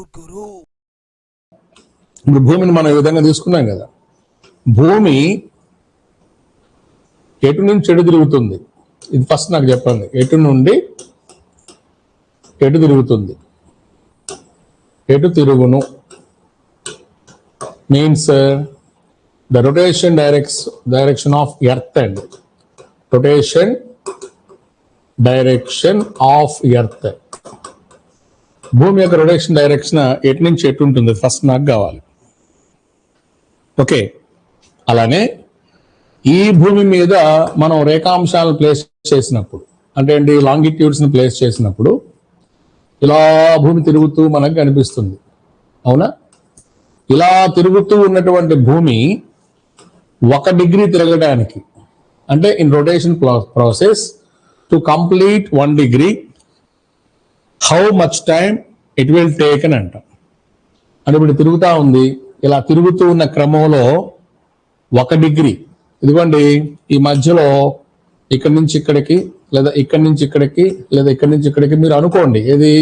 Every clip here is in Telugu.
ఇప్పుడు భూమిని మనం ఈ విధంగా తీసుకున్నాం కదా, భూమి ఎటు నుంచి ఎటు తిరుగుతుంది, ఇది ఫస్ట్ నాకు చెప్పండి. ఎటు నుండి ఎటు తిరుగుతుంది, ఎటు తిరుగును means the rotation direction of earth and rotation direction of earth. భూమి యొక్క రొటేషన్ డైరెక్షన్ ఎటు నుంచి ఎటు ఉంటుంది ఫస్ట్ నాకు కావాలి. ఓకే, అలానే ఈ భూమి మీద మనం రేఖాంశాలను ప్లేస్ చేసినప్పుడు, అంటే ఏంటి, లాంగిట్యూడ్స్ని ప్లేస్ చేసినప్పుడు ఇలా భూమి తిరుగుతూ మనకు కనిపిస్తుంది, అవునా? ఇలా తిరుగుతూ ఉన్నటువంటి భూమి 1 డిగ్రీ తిరగడానికి, అంటే in rotation process to complete 1 degree how much time it will take అని అంటాం. అంటే ఇప్పుడు తిరుగుతూ ఉంది, ఇలా తిరుగుతూ ఉన్న క్రమంలో 1 డిగ్రీ, ఇదిగోండి ఈ మధ్యలో ఇక్కడి నుంచి ఇక్కడికి, లేదా ఇక్కడి నుంచి ఇక్కడికి, లేదా ఇక్కడి నుంచి ఇక్కడికి మీరు అనుకోండి, ఇది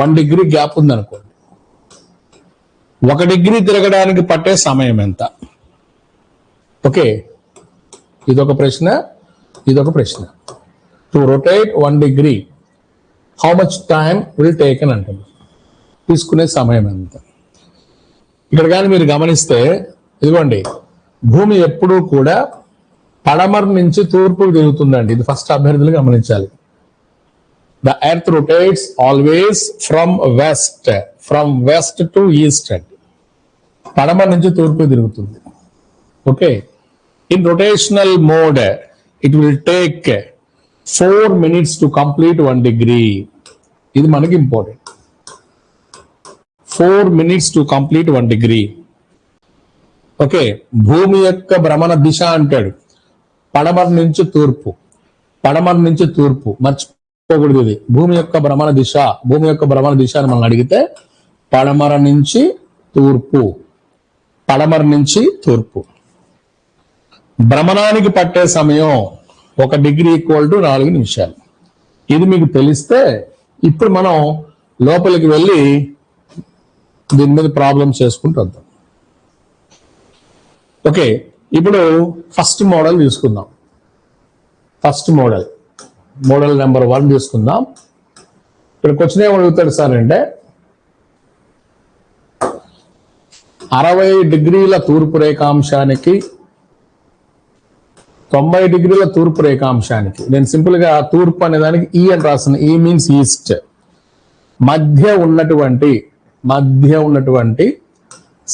1 డిగ్రీ గ్యాప్ ఉంది అనుకోండి. 1 డిగ్రీ తిరగడానికి పట్టే సమయం ఎంత? ఓకే, ఇదొక ప్రశ్న, ఇదొక ప్రశ్న. To rotate 1 degree how much time will take అని అంటారు, తీసుకునే సమయం ఎంత. ఇక్కడ కానీ మీరు గమనిస్తే ఇదిగోండి, భూమి ఎప్పుడూ కూడా పడమర నుంచి తూర్పుకు తిరుగుతుందండి. ఇది ఫస్ట్ అభ్యర్థులు గమనించాలి. The earth rotates always from west to east అండి. పడమర నుంచి తూర్పు తిరుగుతుంది. Okay, in rotational mode it will take 4 minutes to complete 1 degree. ఇది మనకి important. 4 minutes to complete 1 degree. Okay, భూమి యొక్క భ్రమణ దిశ అంటాడు పడమర నుంచి తూర్పు, పడమర నుంచి తూర్పు, మర్చిపోకూడదు ఇది. భూమి యొక్క భ్రమణ దిశ, భూమి యొక్క భ్రమణ దిశ అని మనం అడిగితే పడమర నుంచి తూర్పు, పడమర నుంచి తూర్పు. భ్రమణానికి పట్టే సమయం 1 డిగ్రీ ఈక్వల్ టు 4 నిమిషాలు. ఇది మీకు తెలిస్తే ఇప్పుడు మనం లోపలికి వెళ్ళి దీని మీద ప్రాబ్లమ్స్ చేసుకుంటూ వద్దాం. ఓకే, ఇప్పుడు ఫస్ట్ మోడల్ తీసుకుందాం. ఫస్ట్ మోడల్ నెంబర్ 1 తీసుకుందాం. ఇక్కడ క్వశ్చన్ ఏం అడుగుతాడు సార్ అంటే, 60 డిగ్రీల తూర్పు రేఖాంశానికి 90 డిగ్రీల తూర్పు రేఖాంశానికి, నేను సింపుల్ గా తూర్పు అనే దానికి ఈ అని రాసిన, ఈ మీన్స్ ఈస్ట్, మధ్య ఉన్నటువంటి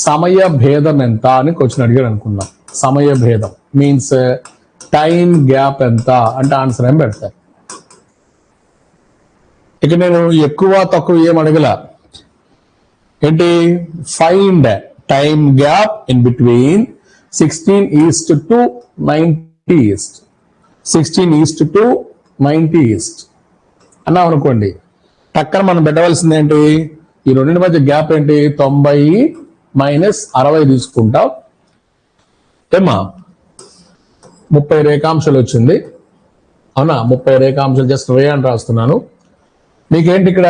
సమయ భేదం ఎంత అని క్వశ్చన్ అడిగాడు అనుకుందాం. సమయ భేదం మీన్స్ టైం గ్యాప్ ఎంత అంటే ఆన్సర్ ఏం పెడతారు. ఇక నేను ఎక్కువ తక్కువ ఏం అడగల, ఏంటి, find time gap in between 16 east to 90 east, 16 east to 90 east అన్నాం అనుకోండి. టక్కన మనం పెట్టవలసింది ఏంటి, ఈ రెండింటి మధ్య గ్యాప్ ఏంటి, 90 మైనస్ 60 తీసుకుంటాం. ఏమా 30 రేఖాంశాలు వచ్చింది, అవునా? 30 రేఖాంశాలు జస్ట్ రే అని రాస్తున్నాను. మీకేంటి ఇక్కడ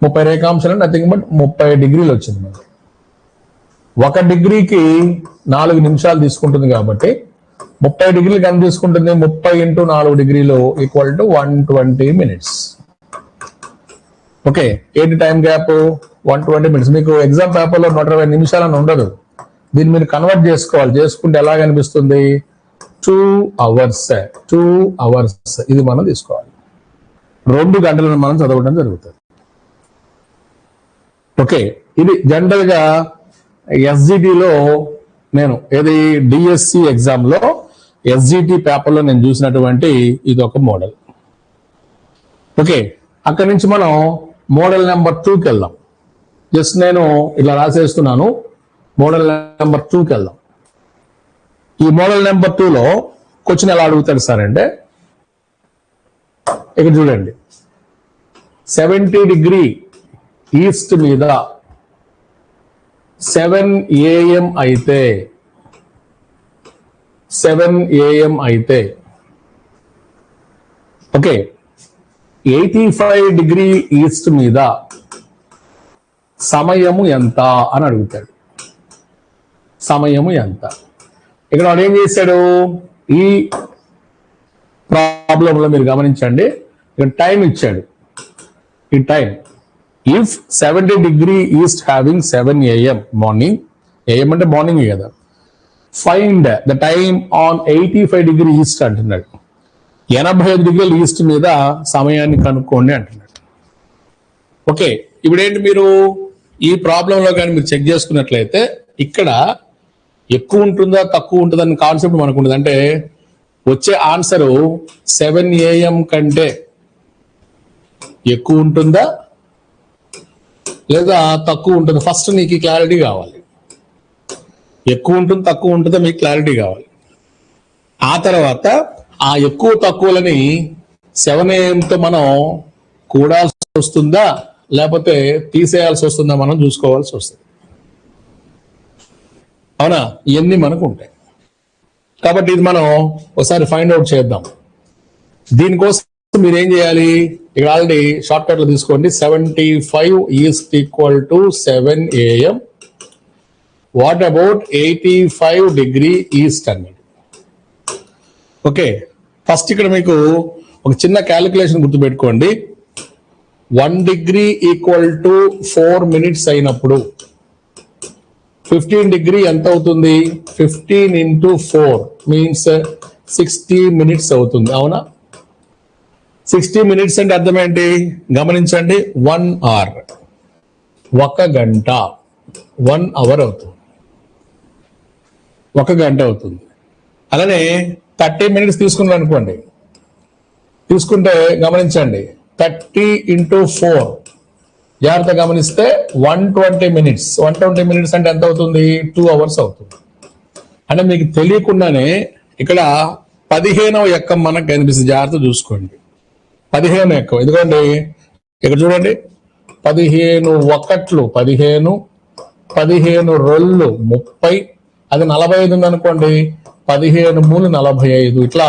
30 రేఖాంశాలు నథింగ్ బట్ 30 డిగ్రీలు వచ్చింది. మనకి 1 డిగ్రీకి 4 నిమిషాలు తీసుకుంటుంది కాబట్టి 30 డిగ్రీలు ఎంత తీసుకుంటుంది, 30 × 4 డిగ్రీలు ఈక్వల్ టు 120 minutes. ఓకే, ఏంటి టైం గ్యాప్ 120 minutes. మీకు ఎగ్జామ్ పేపర్లో 120 నిమిషాలు అని ఉండదు, దీన్ని మీరు కన్వర్ట్ చేసుకోవాలి. చేసుకుంటే ఎలా కనిపిస్తుంది, 2 hours. ఇది మనం తీసుకోవాలి. 2 గంటలను మనం చదవడం జరుగుతుంది. ఓకే, ఇది జనరల్ గా ఎస్జిటిలో నేను ఏది డిఎస్సి ఎగ్జామ్ లో ఎస్జిటి పేపర్లో నేను చూసినటువంటి ఇది ఒక మోడల్. ఓకే, అక్కడి నుంచి మనం మోడల్ నెంబర్ 2కి వెళ్దాం. జస్ట్ నేను ఇలా రాసేస్తున్నాను. మోడల్ నెంబర్ 2కి వెళ్దాం. ఈ మోడల్ నెంబర్ 2లో క్వశ్చన్ ఎలా అడుగుతాడు సార్ అంటే, ఇక్కడ చూడండి, 70 డిగ్రీ ఈస్ట్ మీద 7 AM అయితే 7 AM అయితే ఓకే 85 డిగ్రీ ఈస్ట్ మీద సమయము ఎంత అని అడుగుతాడు. సమయము ఎంత? ఇక్కడ వాడు ఏం చేశాడు, ఈ ప్రాబ్లంలో మీరు గమనించండి, ఇక్కడ టైం ఇచ్చాడు. ఈ time if 70 degree east having 7 AM morning, AM అంటే మార్నింగ్ కదా, find the time on 85 degree east అంటున్నాడు. 85 degrees ఈస్ట్ మీద సమయాన్ని కనుక్కోండి అంటున్నాడు. ఓకే, ఇప్పుడు ఏంటి, మీరు ఈ ప్రాబ్లంలో కానీ మీరు చెక్ చేసుకున్నట్లయితే ఇక్కడ ఎక్కువ ఉంటుందా తక్కువ ఉంటుందా అనే కాన్సెప్ట్ మనకు ఉంటుంది. అంటే వచ్చే ఆన్సరు 7 AM కంటే ఎక్కువ ఉంటుందా లేదా తక్కువ ఉంటుందా, ఫస్ట్ నీకు క్లారిటీ కావాలి. ఎక్కువ ఉంటుంది తక్కువ ఉంటుందా మీకు క్లారిటీ కావాలి. ఆ తర్వాత ఆ ఎక్కువ తక్కువలని 7 AMతో మనం కూడాల్సి వస్తుందా లేకపోతే తీసేయాల్సి వస్తుందా మనం చూసుకోవాల్సి వస్తుంది. అవునా, ఇవన్నీ మనకు ఉంటాయి. కాబట్టి ఇది మనం ఒకసారి ఫైండ్ అవుట్ చేద్దాం. దీనికోసం మీరు ఏం చేయాలి, ఇక్కడ ఆల్రెడీ షార్ట్ కట్ లో తీసుకోండి. 75 east equal to 7 AM. What about 85 degree east అన్నది. ఓకే, ఫస్ట్ ఇక్కడ మీకు ఒక చిన్న క్యాలిక్యులేషన్ గుర్తుపెట్టుకోండి. 1 degree ఈక్వల్ టు 4 minutes అయినప్పుడు 15 degree ఎంత అవుతుంది, 15 into 4 మీన్స్ 60 minutes అవుతుంది. అవునా, 60 minutes అంటే అర్థం ఏంటి గమనించండి. 1 hour, 1 గంట, 1 hour అవుతుంది, 1 గంట అవుతుంది. అలానే 30 minutes తీసుకున్నాం అనుకోండి, తీసుకుంటే గమనించండి 30 into 4 జాగ్రత్త గమనిస్తే 120 minutes. 120 minutes అంటే ఎంత అవుతుంది, 2 hours అవుతుంది. అంటే మీకు తెలియకుండానే ఇక్కడ 15వ ఎక్కం మనకు కనిపిస్తుంది. జాగ్రత్త చూసుకోండి, 15వ ఎక్కం. ఎందుకండి ఇక్కడ చూడండి, 15 ఒకట్లు 15, 15 2 30, అది 45 ఉంది అనుకోండి, 15 3 45. ఇట్లా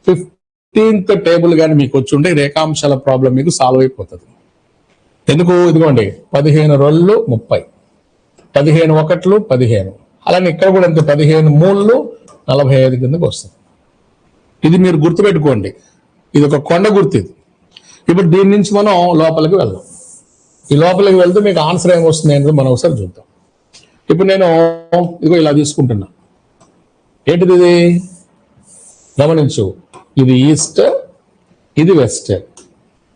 15th టేబుల్ కానీ మీకు వచ్చి ఉంటే రేఖాంశాల ప్రాబ్లం మీకు సాల్వ్ అయిపోతుంది. ఎందుకు, ఇదిగోండి 15 2 30, 15 ఒకట్లు 15, అలానే ఇక్కడ కూడా ఎంత 15 3 45 కిందకి వస్తుంది. ఇది మీరు గుర్తుపెట్టుకోండి, ఇది ఒక కొండ గుర్తు. ఇది ఇప్పుడు దీని నుంచి మనం లోపలికి వెళ్దాం. ఈ లోపలికి వెళ్తే మీకు ఆన్సర్ ఏమొస్తుంది అనేది మనం ఒకసారి చూద్దాం. ఇప్పుడు నేను ఇదిగో ఇలా తీసుకుంటున్నా. ఏంటిది ఇది గమనించు, ఇది ఈస్ట్, ఇది వెస్ట్,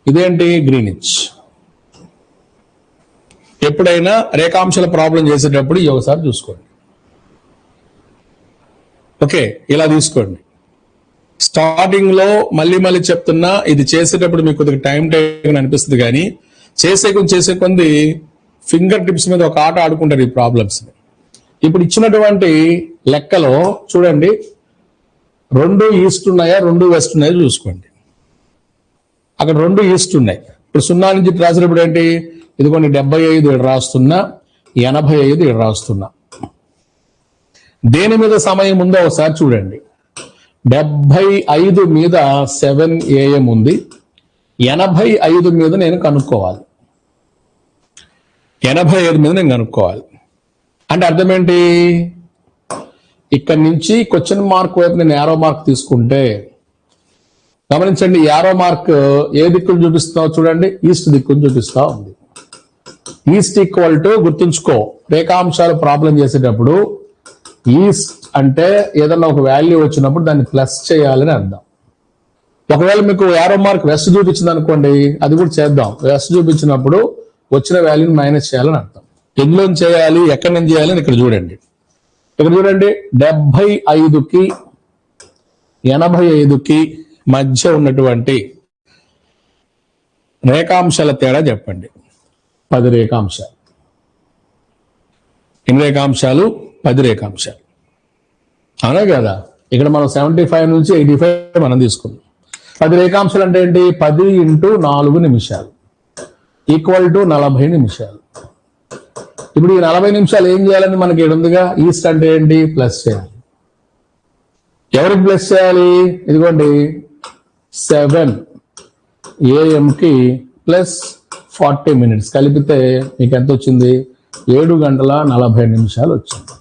ఇదేంటి గ్రీనిచ్. ఎప్పుడైనా రేఖాంశాల ప్రాబ్లం చేసేటప్పుడు ఈ ఒకసారి చూసుకోండి. ఓకే, ఇలా తీసుకోండి. స్టార్టింగ్ లో మళ్ళీ చెప్తున్నా, ఇది చేసేటప్పుడు మీకు కొద్దిగా టైం అనిపిస్తుంది, కానీ చేసే కొంది ఫింగర్ టిప్స్ మీద ఒక ఆట ఆడుకుంటారు ఈ ప్రాబ్లమ్స్. ఇప్పుడు ఇచ్చినటువంటి లెక్కలో చూడండి, 2 ఈస్ట్ ఉన్నాయా 2 వెస్ట్ ఉన్నాయా చూసుకోండి. అక్కడ 2 ఈస్ట్ ఉన్నాయి. ఇప్పుడు 0 నుంచి రాసినప్పుడు ఏంటి, ఇదిగోండి 75 ఇక్కడ రాస్తున్నా, 85 ఇక్కడ రాస్తున్నా. దేని మీద సమయం ఉందో ఒకసారి చూడండి. 75 మీద 7 AM ఉంది, 85 మీద నేను కనుక్కోవాలి. 85 మీద నేను కనుక్కోవాలి అంటే అర్థం ఏంటి, ఇక్కడి నుంచి క్వశ్చన్ మార్క్ వైపు నేను యారో మార్క్ తీసుకుంటే గమనించండి, యారో మార్క్ ఏ దిక్కును చూపిస్తావు చూడండి, ఈస్ట్ దిక్కును చూపిస్తా ఉంది. ఈస్ట్ ఈక్వల్ టు, గుర్తుంచుకో, రేఖాంశాలు ప్రాబ్లం చేసేటప్పుడు ఈస్ట్ అంటే ఏదన్నా ఒక వాల్యూ వచ్చినప్పుడు దాన్ని ప్లస్ చేయాలని అర్థం. ఒకవేళ మీకు యారో మార్క్ వెస్ట్ చూపించింది అనుకోండి, అది కూడా చేద్దాం. వెస్ట్ చూపించినప్పుడు వచ్చిన వాల్యూని మైనస్ చేయాలని అర్థం. ఎందులో చేయాలి, ఎక్కడి నుంచి చేయాలి అని ఇక్కడ చూడండి. ఇక్కడ చూడండి, 75కి 85కి మధ్య ఉన్నటువంటి రేఖాంశాల తేడా చెప్పండి. 10 రేఖాంశాలు. ఎన్ని రేఖాంశాలు, 10 రేఖాంశాలు. అవునా కదా, ఇక్కడ మనం 75 నుంచి 85 మనం తీసుకున్నాం. 10 రేఖాంశాలు అంటే ఏంటి, 10 into 4 నిమిషాలు ఈక్వల్ టు 40 నిమిషాలు. ఇప్పుడు ఈ 40 నిమిషాలు ఏం చేయాలని మనకి ఇక్కడ ఉందిగా, ఈస్ట్ అంటే ఏంటి, ప్లస్ చేయాలి. ఎవరికి ప్లస్ చేయాలి, ఇదిగోండి 7 AM కి ప్లస్ 40 minutes కలిపితే మీకు ఎంత వచ్చింది? 7 గంటల 40 నిమిషాలు వచ్చింది.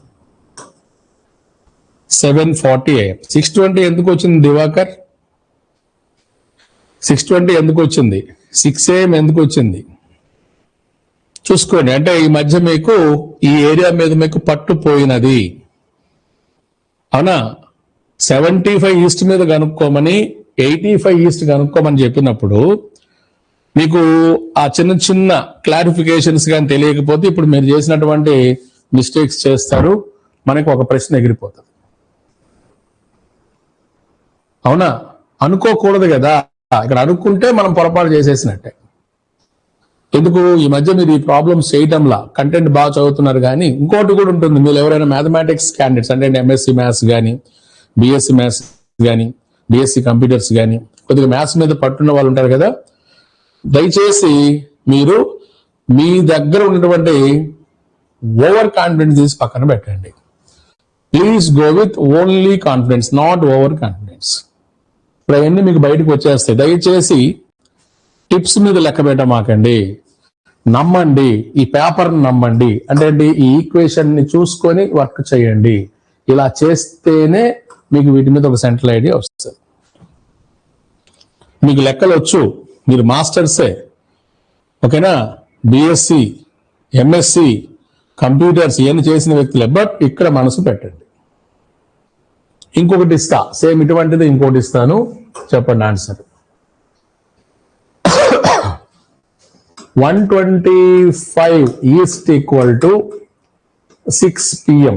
7:40 AM. 6:20 ఎందుకు వచ్చింది దివాకర్? 6:20 ఎందుకు వచ్చింది? 6 AM ఎందుకు వచ్చింది? చూసుకోండి. అంటే ఈ మధ్య మీకు ఈ ఏరియా మీద మీకు పట్టుపోయినది, అవునా? 75 ఈస్ట్ మీద కనుక్కోమని 85 ఈస్ట్ కనుక్కోమని చెప్పినప్పుడు మీకు ఆ చిన్న చిన్న క్లారిఫికేషన్స్ కానీ తెలియకపోతే ఇప్పుడు మీరు చేసినటువంటి మిస్టేక్స్ చేస్తారు, మనకు ఒక ప్రశ్న ఎగిరిపోతుంది. అవునా? అనుకోకూడదు కదా, ఇక్కడ అనుకుంటే మనం పొరపాటు చేసేసినట్టే. ఎందుకు ఈ మధ్య మీరు ఈ ప్రాబ్లమ్స్ చేయటంలా కంటెంట్ బాగా చదువుతున్నారు, కానీ ఇంకోటి కూడా ఉంటుంది. మీరు ఎవరైనా మ్యాథమెటిక్స్ క్యాండిడేట్స్ అంటే ఎంఎస్సి మ్యాథ్స్ కానీ, బిఎస్సి మ్యాథ్స్ కానీ, బిఎస్సి కంప్యూటర్స్ కానీ, కొద్దిగా మ్యాథ్స్ మీద పట్టున్న వాళ్ళు ఉంటారు కదా, దయచేసి మీరు మీ దగ్గర ఉన్నటువంటి ఓవర్ కాన్ఫిడెన్స్ తీసి పక్కన పెట్టండి. Please go with only confidence, not over confidence. ఇప్పుడు అవన్నీ మీకు బయటకు వచ్చేస్తాయి. దయచేసి టిప్స్ మీద లెక్క పెట్టమాకండి, నమ్మండి, ఈ పేపర్ని నమ్మండి. అంటే ఈ ఈక్వేషన్ ని చూసుకొని వర్క్ చేయండి. ఇలా చేస్తేనే మీకు వీటి మీద ఒక సెంట్రల్ ఐడియా వస్తుంది. మీకు లెక్కలు వచ్చు, మీరు మాస్టర్సే, ఓకేనా? బిఎస్సి, ఎంఎస్సి, కంప్యూటర్స్ ఇవన్నీ చేసిన వ్యక్తులే. బట్ ఇక్కడ మనసు పెట్టండి. ఇంకొకటి ఇస్తా, సేమ్ ఇటువంటిది ఇంకోటి ఇస్తాను, చెప్పండి answer. 125 east equal to 6 PM.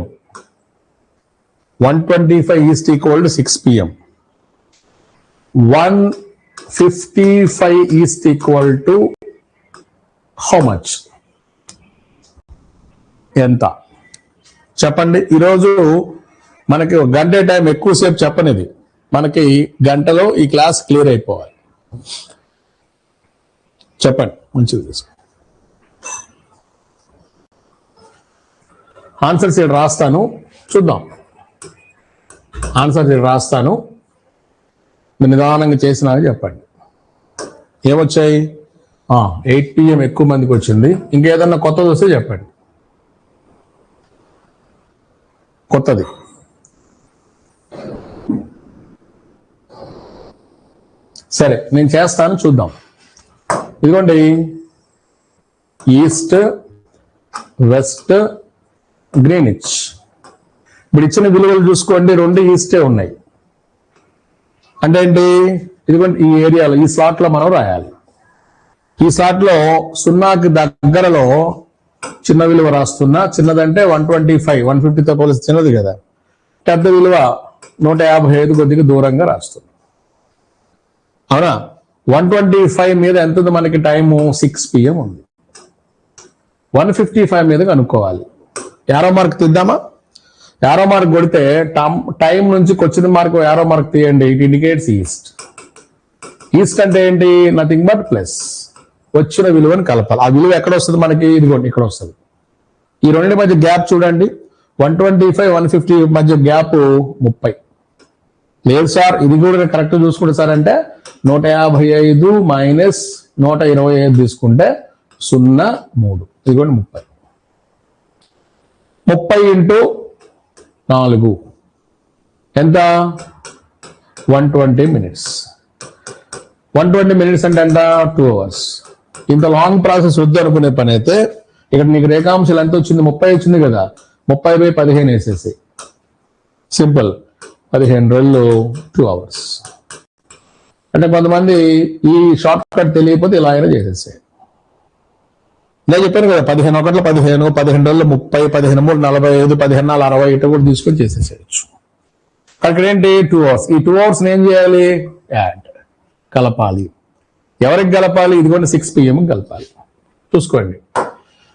125 east equal to 6 PM. 155 east equal to how much? ఎంత చెప్పండి. ఈరోజు మనకి ఒక గంట టైం ఎక్కువసేపు చెప్పనిది, మనకి గంటలో ఈ క్లాస్ క్లియర్ అయిపోవాలి. చెప్పండి, మంచిది తీసుకో. ఆన్సర్స్ ఇక్కడ రాస్తాను, చూద్దాం. ఆన్సర్స్ ఇక్కడ రాస్తాను, మీరు నిదానంగా చేసినా చెప్పండి. ఏమొచ్చాయి? 8 PM ఎక్కువ మందికి వచ్చింది. ఇంకేదన్నా కొత్తది వస్తే చెప్పండి, కొత్తది. సరే, నేను చేస్తాను, చూద్దాం. ఇదిగోండి, ఈస్ట్, వెస్ట్, గ్రీనిచ్. ఇప్పుడు ఇచ్చిన విలువలు చూసుకోండి, 2 ఈస్టే ఉన్నాయి. అంటే ఏంటి? ఇదిగోండి, ఈ ఏరియాలో ఈ స్లాట్ లో మనం రాయాలి. ఈ స్లాట్ లో 0కి దగ్గరలో చిన్న విలువ రాస్తున్నా. చిన్నదంటే 125, 150తో పోలిస్తే చిన్నది కదా. పెద్ద విలువ 155 కొద్దిగా దూరంగా రాస్తున్నా, అవునా? 125 మీద ఎంత ఉంది మనకి? టైము 6 PM ఉంది. 155 మీద కనుక్కోవాలి. యారో మార్క్ తీద్దామా? యారో మార్క్ కొడితే టైం నుంచి క్వశ్చన్ మార్క్ యారో మార్క్ తీయండి. It indicates east. ఈస్ట్ అంటే ఏంటి? Nothing but plus. వచ్చిన విలువని కలపాలి. ఆ విలువ ఎక్కడ వస్తుంది మనకి? ఇదిగోండి, ఇక్కడ వస్తుంది. ఈ రెండింటి మధ్య గ్యాప్ చూడండి, 125, 150 మధ్య గ్యాప్ 30. లేదు సార్, ఇది కూడా కరెక్ట్ చూసుకుంటే సార్ అంటే 155 మైనస్ 125 తీసుకుంటే 0.3. ఇదిగోండి 30. 30 ఇంటూ 4 ఎంత? 120 minutes. 120 minutes అంటే ఎంత? 2 hours. ఇంత లాంగ్ ప్రాసెస్ వద్దు అనుకునే పని అయితే ఇక్కడ నీకు రేఖాంశాలు ఎంత వచ్చింది? 30 వచ్చింది కదా. 30/15 వేసేసి సింపుల్. 15 రోజులు 2 hours. అంటే కొంతమంది ఈ షార్ట్ కట్ తెలియకపోతే ఇలా అయినా చేసేసాయి. నేను చెప్పాను కదా, 15 ఒకటిలో 15, 15 రోజులు 30, 15 3 45, 15 60 ఇటు కూడా తీసుకొని చేసేసేయచ్చు. అక్కడ ఏంటి? 2 hours. ఈ 2 hours ఏం చేయాలి? యాడ్, కలపాలి. ఎవరికి కలపాలి? ఇదిగోండి 6 PM కలపాలి. చూసుకోండి,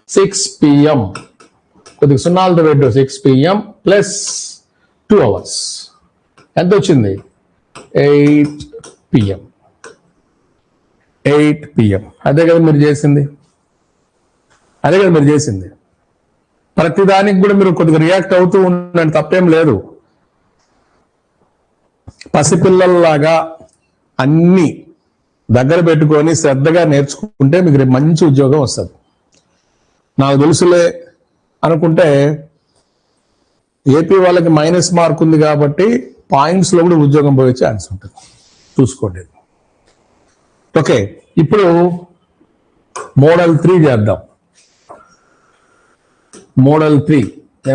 6 PM కొద్దిగా సున్నాలతో పెట్టు. 6 PM ప్లస్ 2 hours ఎంత వచ్చింది? 8 PM. 8 PM. అదే కదా మీరు చేసింది, అదే కదా మీరు చేసింది. ప్రతిదానికి కూడా మీరు కొద్దిగా రియాక్ట్ అవుతూ ఉండండి, తప్పేం లేదు. పసిపిల్లల్లాగా అన్ని దగ్గర పెట్టుకొని శ్రద్ధగా నేర్చుకుంటే మీకు రేపు మంచి ఉద్యోగం వస్తుంది. నాకు తెలుసులే అనుకుంటే ఏపీ వాళ్ళకి మైనస్ మార్క్ ఉంది కాబట్టి పాయింట్స్లో కూడా ఉద్యోగం పోయే ఛాన్స్ ఉంటుంది, చూసుకోండి. ఓకే, ఇప్పుడు మోడల్ 3 చేద్దాం. మోడల్ 3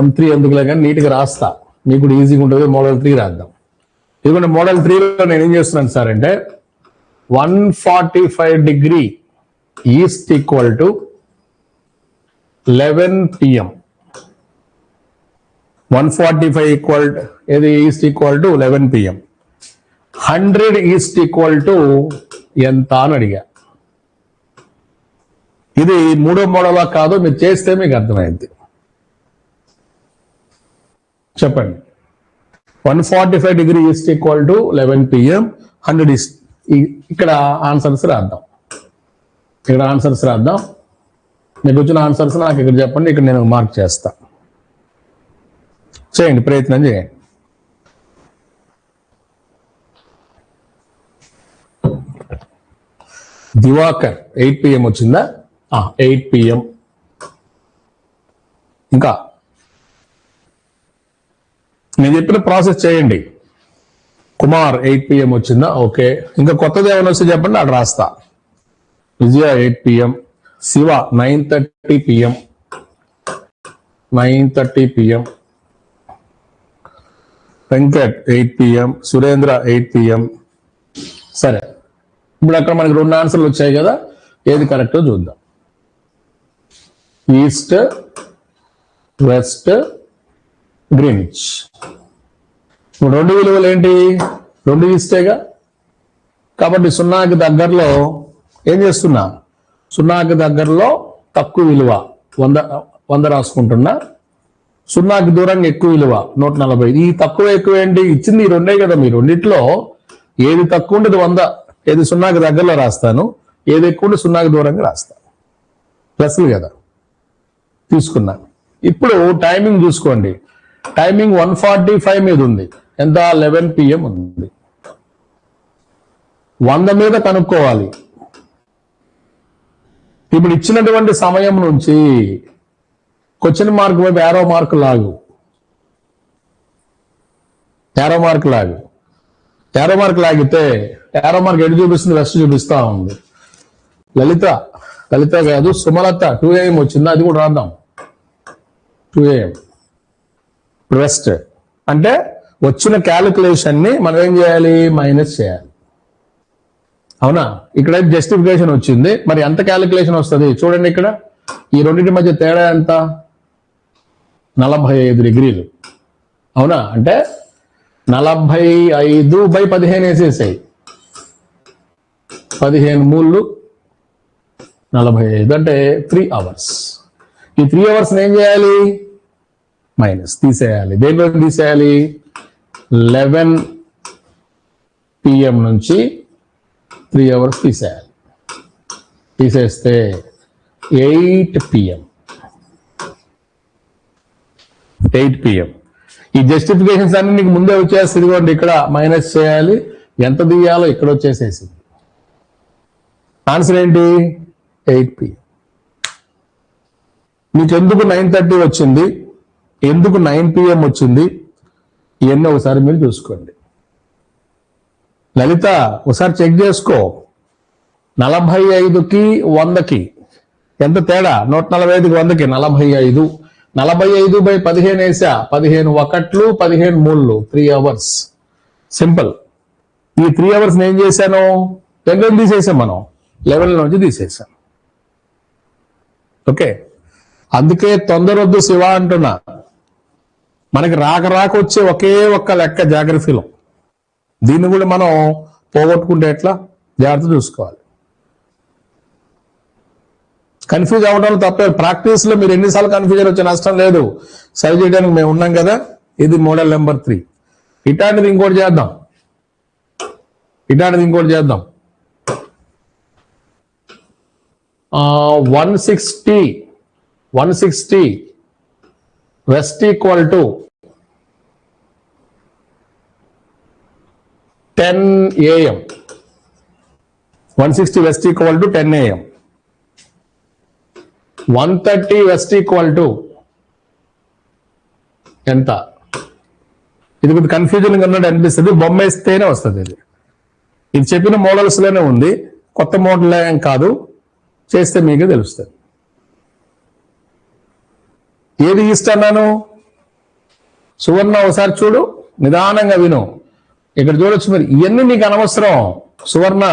M3 ఎందుకులే కానీ నీట్గా రాస్తా, మీకు కూడా ఈజీగా ఉంటుంది. మోడల్ 3 రాద్దాం. ఎందుకంటే మోడల్ 3లో నేను ఏం చేస్తున్నాను సార్ అంటే 145 degree east equal to 11 PM. 145 equal ఏది east equal to 11 PM. 100 east equal to ఎంత అని అడిగా. ఇది మూడో మోడలా కాదో మీరు చేస్తే మీకు అర్థమైంది. చెప్పండి. 145 degree east equal to 11 PM. 100 east. ఇక్కడ ఆన్సర్స్ రాద్దాం. మీకు వచ్చిన ఆన్సర్స్ నాకు ఇక్కడ చెప్పండి, ఇక్కడ నేను మార్క్ చేస్తా. చేయండి, ప్రయత్నం చేయండి. దివాకర్ 8 PM వచ్చిందా? 8 PM. ఇంకా నేను చెప్పిన ప్రాసెస్ చేయండి. కుమార్ 8 PM వచ్చిందా? ఓకే. ఇంకా కొత్తది ఏమైనా వస్తే చెప్పండి, అక్కడ రాస్తా. విజయ 8 PM. Shiva 9:30 PM. 9:30 PM. Venkat 8 PM. Surendra 8 PM. సరే, ఇప్పుడు అక్కడ మనకి 2 ఆన్సర్లు వచ్చాయి కదా, ఏది కరెక్టో చూద్దాం. East, west, Greenwich. ఇప్పుడు 2 విలువలు ఏంటి? 2 ఈస్టేగా, కాబట్టి 0కి దగ్గరలో ఏం చేస్తున్నా? 0కి దగ్గరలో తక్కువ విలువ 100 రాసుకుంటున్నా. 0కి దూరంగా ఎక్కువ విలువ 140. ఈ తక్కువ ఎక్కువ ఏంటి? ఇచ్చింది ఈ 2 కదా. మీ రెండిట్లో ఏది తక్కువ ఉండదు 100, ఏది 0కి దగ్గరలో రాస్తాను, ఏది ఎక్కువ ఉంటే 0కి దూరంగా రాస్తాను. ప్లస్లు కదా తీసుకున్నాను. ఇప్పుడు టైమింగ్ చూసుకోండి. టైమింగ్ 145 మీద ఉంది. ఎంత? 11 PM ఉంది. 100 మీద కనుక్కోవాలి. ఇప్పుడు ఇచ్చినటువంటి సమయం నుంచి క్వశ్చన్ మార్క్ వైపు యారో మార్క్ లాగు. యారో మార్క్ లాగితే యారో మార్క్ ఎటు చూపిస్తుంది? వెస్ట్ చూపిస్తా ఉంది. లలిత కాదు, సుమలత 2 AM వచ్చిందా? అది కూడా రాద్దాం. 2 AM వెస్ట్ అంటే వచ్చిన క్యాలిక్యులేషన్ ని మనం ఏం చేయాలి? మైనస్ చేయాలి. అవునా? ఇక్కడ జస్టిఫికేషన్ వచ్చింది, మరి ఎంత క్యాలిక్యులేషన్ వస్తుంది చూడండి. ఇక్కడ ఈ రెండింటి మధ్య తేడా ఎంత? 45 డిగ్రీలు. అవునా? అంటే 45/15 వేసేసాయి. 15 మూళ్ళు 45 అంటే 3 hours. ఈ 3 hours ఏం చేయాలి? మైనస్ తీసేయాలి. దేనిలో తీసేయాలి? 11 PM నుంచి 3 hours తీసేయాలి. తీసేస్తే 8 PM. ఈ జస్టిఫికేషన్స్ అన్ని నీకు ముందే వచ్చేస్తుంది. ఇదిగోండి, ఇక్కడ మైనస్ చేయాలి, ఎంత తీయాలో ఇక్కడ వచ్చేసేసింది. ఆన్సర్ ఏంటి? 8 PM. మీకు ఎందుకు 9:30 వచ్చింది, ఎందుకు 9 PM వచ్చింది, ఇవన్నీ ఒకసారి మీరు చూసుకోండి. లలిత ఒకసారి చెక్ చేసుకో. 45కి 100కి ఎంత తేడా? 145కి 100కి 45. 45/15 వేసా. 15 ఒకట్లు 15 మూళ్ళు 3 hours. సింపుల్. ఈ 3 hours నేను చేశాను, దగ్గర తీసేసాం మనం, 11 నుంచి తీసేసాం. ఓకే, అందుకే తొందరొద్దు శివ అంటున్నా. మనకి రాక వచ్చే ఒకే ఒక్క లెక్క జాగ్రఫీలో, దీన్ని కూడా మనం పోగొట్టుకుంటే ఎట్లా? జాగ్రత్త చూసుకోవాలి. కన్ఫ్యూజ్ అవ్వడం తప్పే. ప్రాక్టీస్ లో మీరు ఎన్నిసార్లు కన్ఫ్యూజన్ వచ్చే నష్టం లేదు, సరి చేయడానికి మేము ఉన్నాం కదా. ఇది మోడల్ నెంబర్ 3. ఇటాంటిది ఇంకోటి చేద్దాం. 160 west equal to 10 AM. 160 west equal to 10 AM. 130 west equal to ఎంత? ఇది కొద్దిగా కన్ఫ్యూజన్ అన్నట్టు అనిపిస్తుంది, బొమ్మ వేస్తేనే వస్తుంది. ఇది చెప్పిన మోడల్స్ లోనే ఉంది, కొత్త మోడల్ ఏం కాదు, చేస్తే మీకు తెలుస్తుంది. ఏది ఈస్ట్ అన్నాను? సువర్ణ ఒకసారి చూడు, నిదానంగా విను. ఇక్కడ చూడొచ్చు మీరు, ఇవన్నీ నీకు అనవసరం సువర్ణ.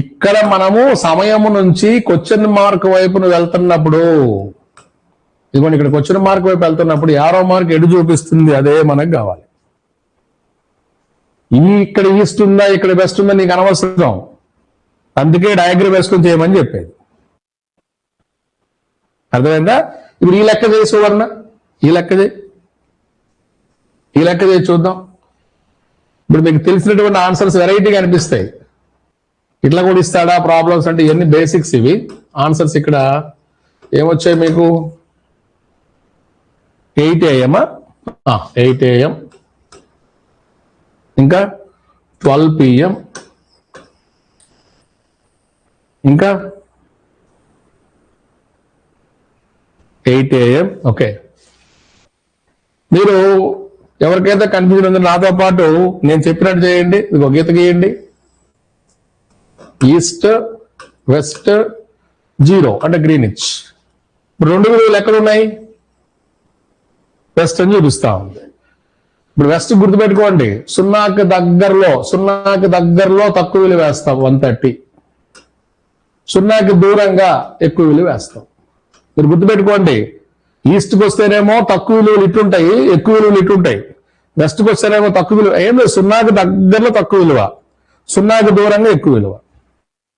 ఇక్కడ మనము సమయము నుంచి క్వశ్చన్ మార్క్ వైపును వెళ్తున్నప్పుడు, ఇదిగోండి ఇక్కడ క్వశ్చన్ మార్క్ వైపు వెళ్తున్నప్పుడు యారో మార్క్ ఎడు చూపిస్తుంది, అదే మనకు కావాలి. ఇక్కడ ఈస్ట్ ఉందా ఇక్కడ వెస్ట్ ఉందా నీకు అనవసరం, అందుకే డయాగ్రామ్ వేసుకొని చేయమని చెప్పేది. అర్థమైందా? ఇప్పుడు ఈ లెక్క చేయి సువర్ణ, ఈ లెక్క చేయి చూద్దాం. ఇప్పుడు మీకు తెలిసినటువంటి ఆన్సర్స్ వెరైటీగా అనిపిస్తాయి. ఇట్లా కూడా ఇస్తాడా ప్రాబ్లమ్స్ అంటే ఇవన్నీ బేసిక్స్. ఇవి ఆన్సర్స్ ఇక్కడ ఏమొచ్చాయి మీకు? 8 AM, 8 AM, ఇంకా 12 PM, ఇంకా 8 AM. ఓకే, మీరు ఎవరికైతే కన్ఫ్యూజన్ ఉందో నాతో పాటు నేను చెప్పినట్టు చేయండి. ఇది ఒక గీత గీయండి. ఈస్ట్, వెస్ట్, 0 అంటే గ్రీనిచ్. ఇప్పుడు 2 విలువలు ఎక్కడ ఉన్నాయి? వెస్ట్ అని చూపిస్తా ఉంది. ఇప్పుడు వెస్ట్ గుర్తుపెట్టుకోండి, సున్నాకి దగ్గరలో తక్కువ విలువ వేస్తాం 130, సున్నాకి దూరంగా ఎక్కువ విలువ వేస్తాం. మీరు గుర్తుపెట్టుకోండి, ఈస్ట్కి వస్తేనేమో తక్కువ విలువలు ఇటుంటాయి, ఎక్కువ విలువలు ఇటుంటాయి. వెస్ట్కి వస్తేనేమో తక్కువ విలువ, ఏంది సున్నాకి దగ్గరలో తక్కువ విలువ, సున్నాకి దూరంగా ఎక్కువ విలువ.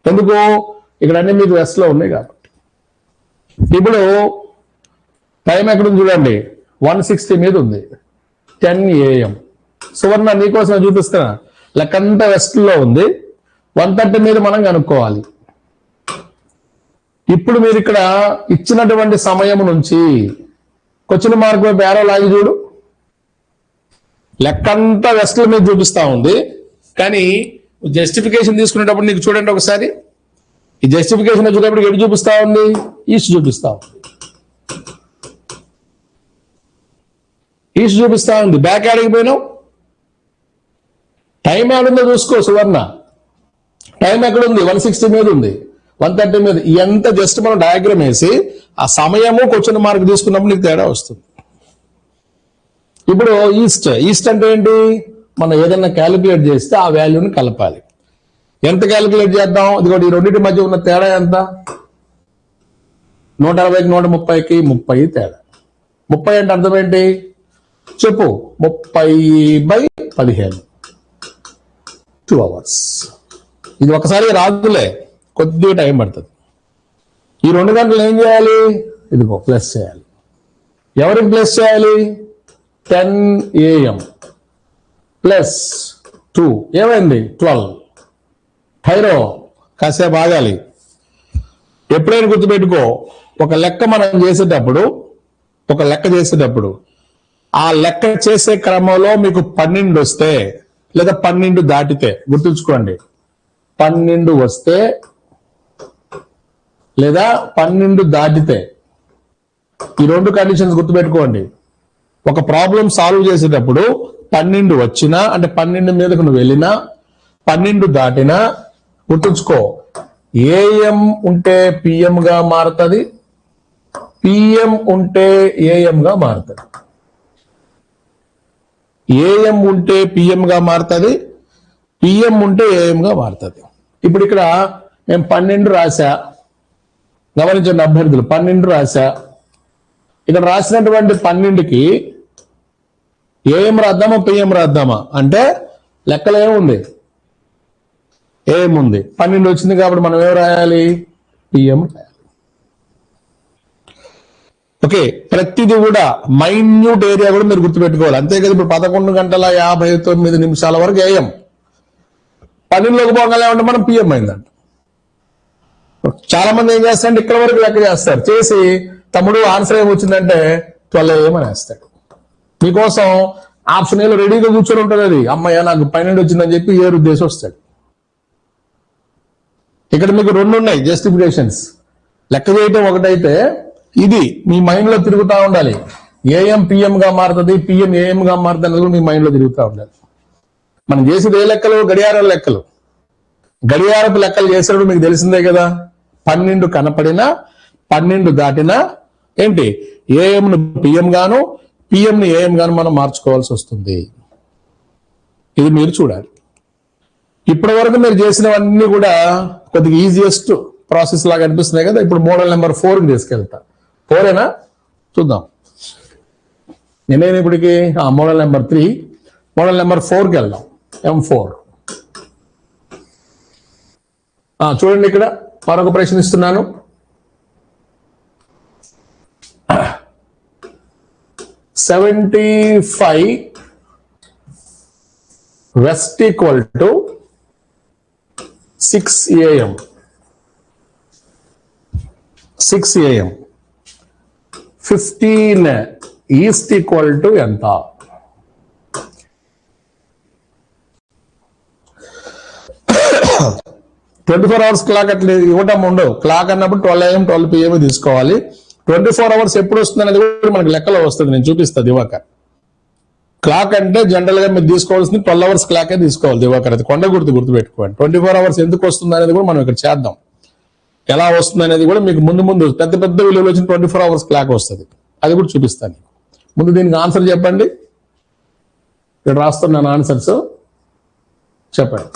ఎందుకు? ఇక్కడ అన్ని మీకు వెస్ట్ లో ఉన్నాయి కాబట్టి. ఇప్పుడు టైం ఎక్కడుంది చూడండి, 160 మీద ఉంది, 10 AM. సువర్ణ నీకోసం చూపిస్తున్నా, లెక్కంతా వెస్ట్ లో ఉంది, 130 మీద మనం కనుక్కోవాలి. ఇప్పుడు మీరు ఇక్కడ ఇచ్చినటువంటి సమయం నుంచి క్వశ్చన్ మార్క్ వైపు ఏరో లాగి చూడు, లెక్కంతా వెస్ట్ మీద చూపిస్తా ఉంది. కానీ జస్టిఫికేషన్ తీసుకునేటప్పుడు నీకు చూడండి ఒకసారి, ఈ జస్టిఫికేషన్ వచ్చేటప్పుడు ఎటు చూపిస్తా ఉంది? ఈస్ట్ చూపిస్తా ఉంది, ఈస్ట్ చూపిస్తా ఉంది. బ్యాక్ యాడికి పోయినావు? టైం ఏడుందో చూసుకో సువర్ణ, టైం ఎక్కడుంది? 160 మీద ఉంది, 130 మీద. ఎంత జస్ట్ మనం డయాగ్రామ్ వేసి ఆ సమయము క్వశ్చన్ మార్క్ తీసుకున్నప్పుడు నీకు తేడా వస్తుంది. ఇప్పుడు ఈస్ట్ అంటే ఏంటి? మనం ఏదైనా క్యాలిక్యులేట్ చేస్తే ఆ వాల్యూని కలపాలి. ఎంత క్యాలిక్యులేట్ చేద్దాం? ఇదిగోటి ఈ రెండింటి మధ్య ఉన్న తేడా ఎంత? 160కి 130కి 30 తేడా. 30 అంటే అర్థం ఏంటి చెప్పు? 30/15, 2 hours. ఇది ఒకసారి రాదులే, కొద్దిగా టైం పడుతుంది. ఈ 2 గంటలు ఏం చేయాలి? ఇదిగో ప్లస్ చేయాలి. ఎవరికి ప్లస్ చేయాలి? 10 AM ప్లస్ 2 ఏమైంది? 12. థైరో కాసేపు ఆగాలి. ఎప్పుడైనా గుర్తుపెట్టుకో, ఒక లెక్క మనం చేసేటప్పుడు ఆ లెక్క చేసే క్రమంలో మీకు 12 వస్తే లేదా 12 దాటితే, గుర్తుంచుకోండి, 12 వస్తే లేదా 12 దాటితే, ఈ 2 కండిషన్స్ గుర్తుపెట్టుకోండి. ఒక ప్రాబ్లం సాల్వ్ చేసేటప్పుడు 12 వచ్చినా అంటే 12 మీదకు నువ్వు వెళ్ళినా, 12 దాటినా, గుర్తుంచుకో, AM ఉంటే PM గా మారుతుంది, PM ఉంటే AM గా మారుతుంది. AM ఉంటే PM గా మారుతుంది, PM ఉంటే AM గా మారుతుంది. ఇప్పుడు ఇక్కడ నేను 12 రాశా, గమనించండి అభ్యర్థులు, 12 రాశా. ఇక్కడ రాసినటువంటి 12కి AM రాద్దామా PM రాద్దామా అంటే లెక్కలో ఏముంది? AM ఉంది. 12 వచ్చింది కాబట్టి మనం ఏం రాయాలి? PM రాయాలి. ఓకే, ప్రతిదీ కూడా మైన్యూట్ ఏరియా కూడా మీరు గుర్తుపెట్టుకోవాలి. అంతే కదా, ఇప్పుడు 11:59 వరకు AM, 12లోకి పోగలే ఉంటే మనం PM అయిందంట. చాలా మంది ఏం చేస్తారంటే ఇక్కడ వరకు లెక్క చేస్తారు, చేసి తమ్ముడు ఆన్సర్ ఏమొచ్చిందంటే 12 AM అని వేస్తాడు. మీకోసం ఆప్షన్ ఏలో రెడీగా కూర్చొని ఉంటుంది. అది అమ్మయ్య నాకు 12 వచ్చిందని చెప్పి 7 ఉద్దేశం వస్తాడు. ఇక్కడ మీకు రెండు ఉన్నాయి జస్టిఫికేషన్స్. లెక్క చేయటం ఒకటైతే ఇది మీ మైండ్ లో తిరుగుతూ ఉండాలి. ఏఎం పిఎం గా మారుతుంది, పిఎం ఏఎం గా మారుతుంది అనేది మీ మైండ్ లో తిరుగుతూ ఉండాలి. మనం చేసేది ఏ లెక్కలు? గడియారం లెక్కలు. గడియారపు లెక్కలు చేసినప్పుడు మీకు తెలిసిందే కదా, 12 కనపడినా 12 దాటినా ఏంటి ఏఎంను పిఎం గాను పిఎంని ఏఎం గాను మనం మార్చుకోవాల్సి వస్తుంది. ఇది మీరు చూడాలి. ఇప్పటి వరకు మీరు చేసినవన్నీ కూడా కొద్దిగా ఈజియెస్ట్ ప్రాసెస్ లాగా అనిపిస్తున్నాయి కదా. ఇప్పుడు మోడల్ నెంబర్ 4కి తీసుకెళ్తా. 4ఏనా? చూద్దాం. నేనేమి ఇప్పటికి మోడల్ నెంబర్ 3, మోడల్ నెంబర్ 4కి వెళ్దాం. M4 చూడండి, ఇక్కడ మరొక ప్రశ్న ఇస్తున్నాను. $75 west equal to 6 AM. 15 east equal to ఎంత? ట్వంటీ-4 అవర్స్ క్లాక్ అట్లా ఇవ్వటం ఉండవు. క్లాక్ అన్నప్పుడు 12 AM 12 PM తీసుకోవాలి. 24 అవర్స్ ఎప్పుడు వస్తుంది అనేది కూడా మనకి లెక్కలో వస్తుంది. నేను చూపిస్తాను దివాకర్. క్లాక్ అంటే జనరల్ గా మీరు తీసుకోవాల్సింది 12 అవర్స్ క్లాకే తీసుకోవాలి దివాకర్. అది కొండ గుర్తు పెట్టుకోండి. 24 అవర్స్ ఎందుకు వస్తుంది అనేది కూడా మనం ఇక్కడ చేద్దాం. ఎలా వస్తుంది అనేది కూడా మీకు ముందు పెద్ద విలువలు వచ్చిన 24 అవర్స్ క్లాక్ వస్తుంది. అది కూడా చూపిస్తాను. ముందు దీనికి ఆన్సర్ చెప్పండి. ఇక్కడ రాస్తున్నాను ఆన్సర్స్, చెప్పండి.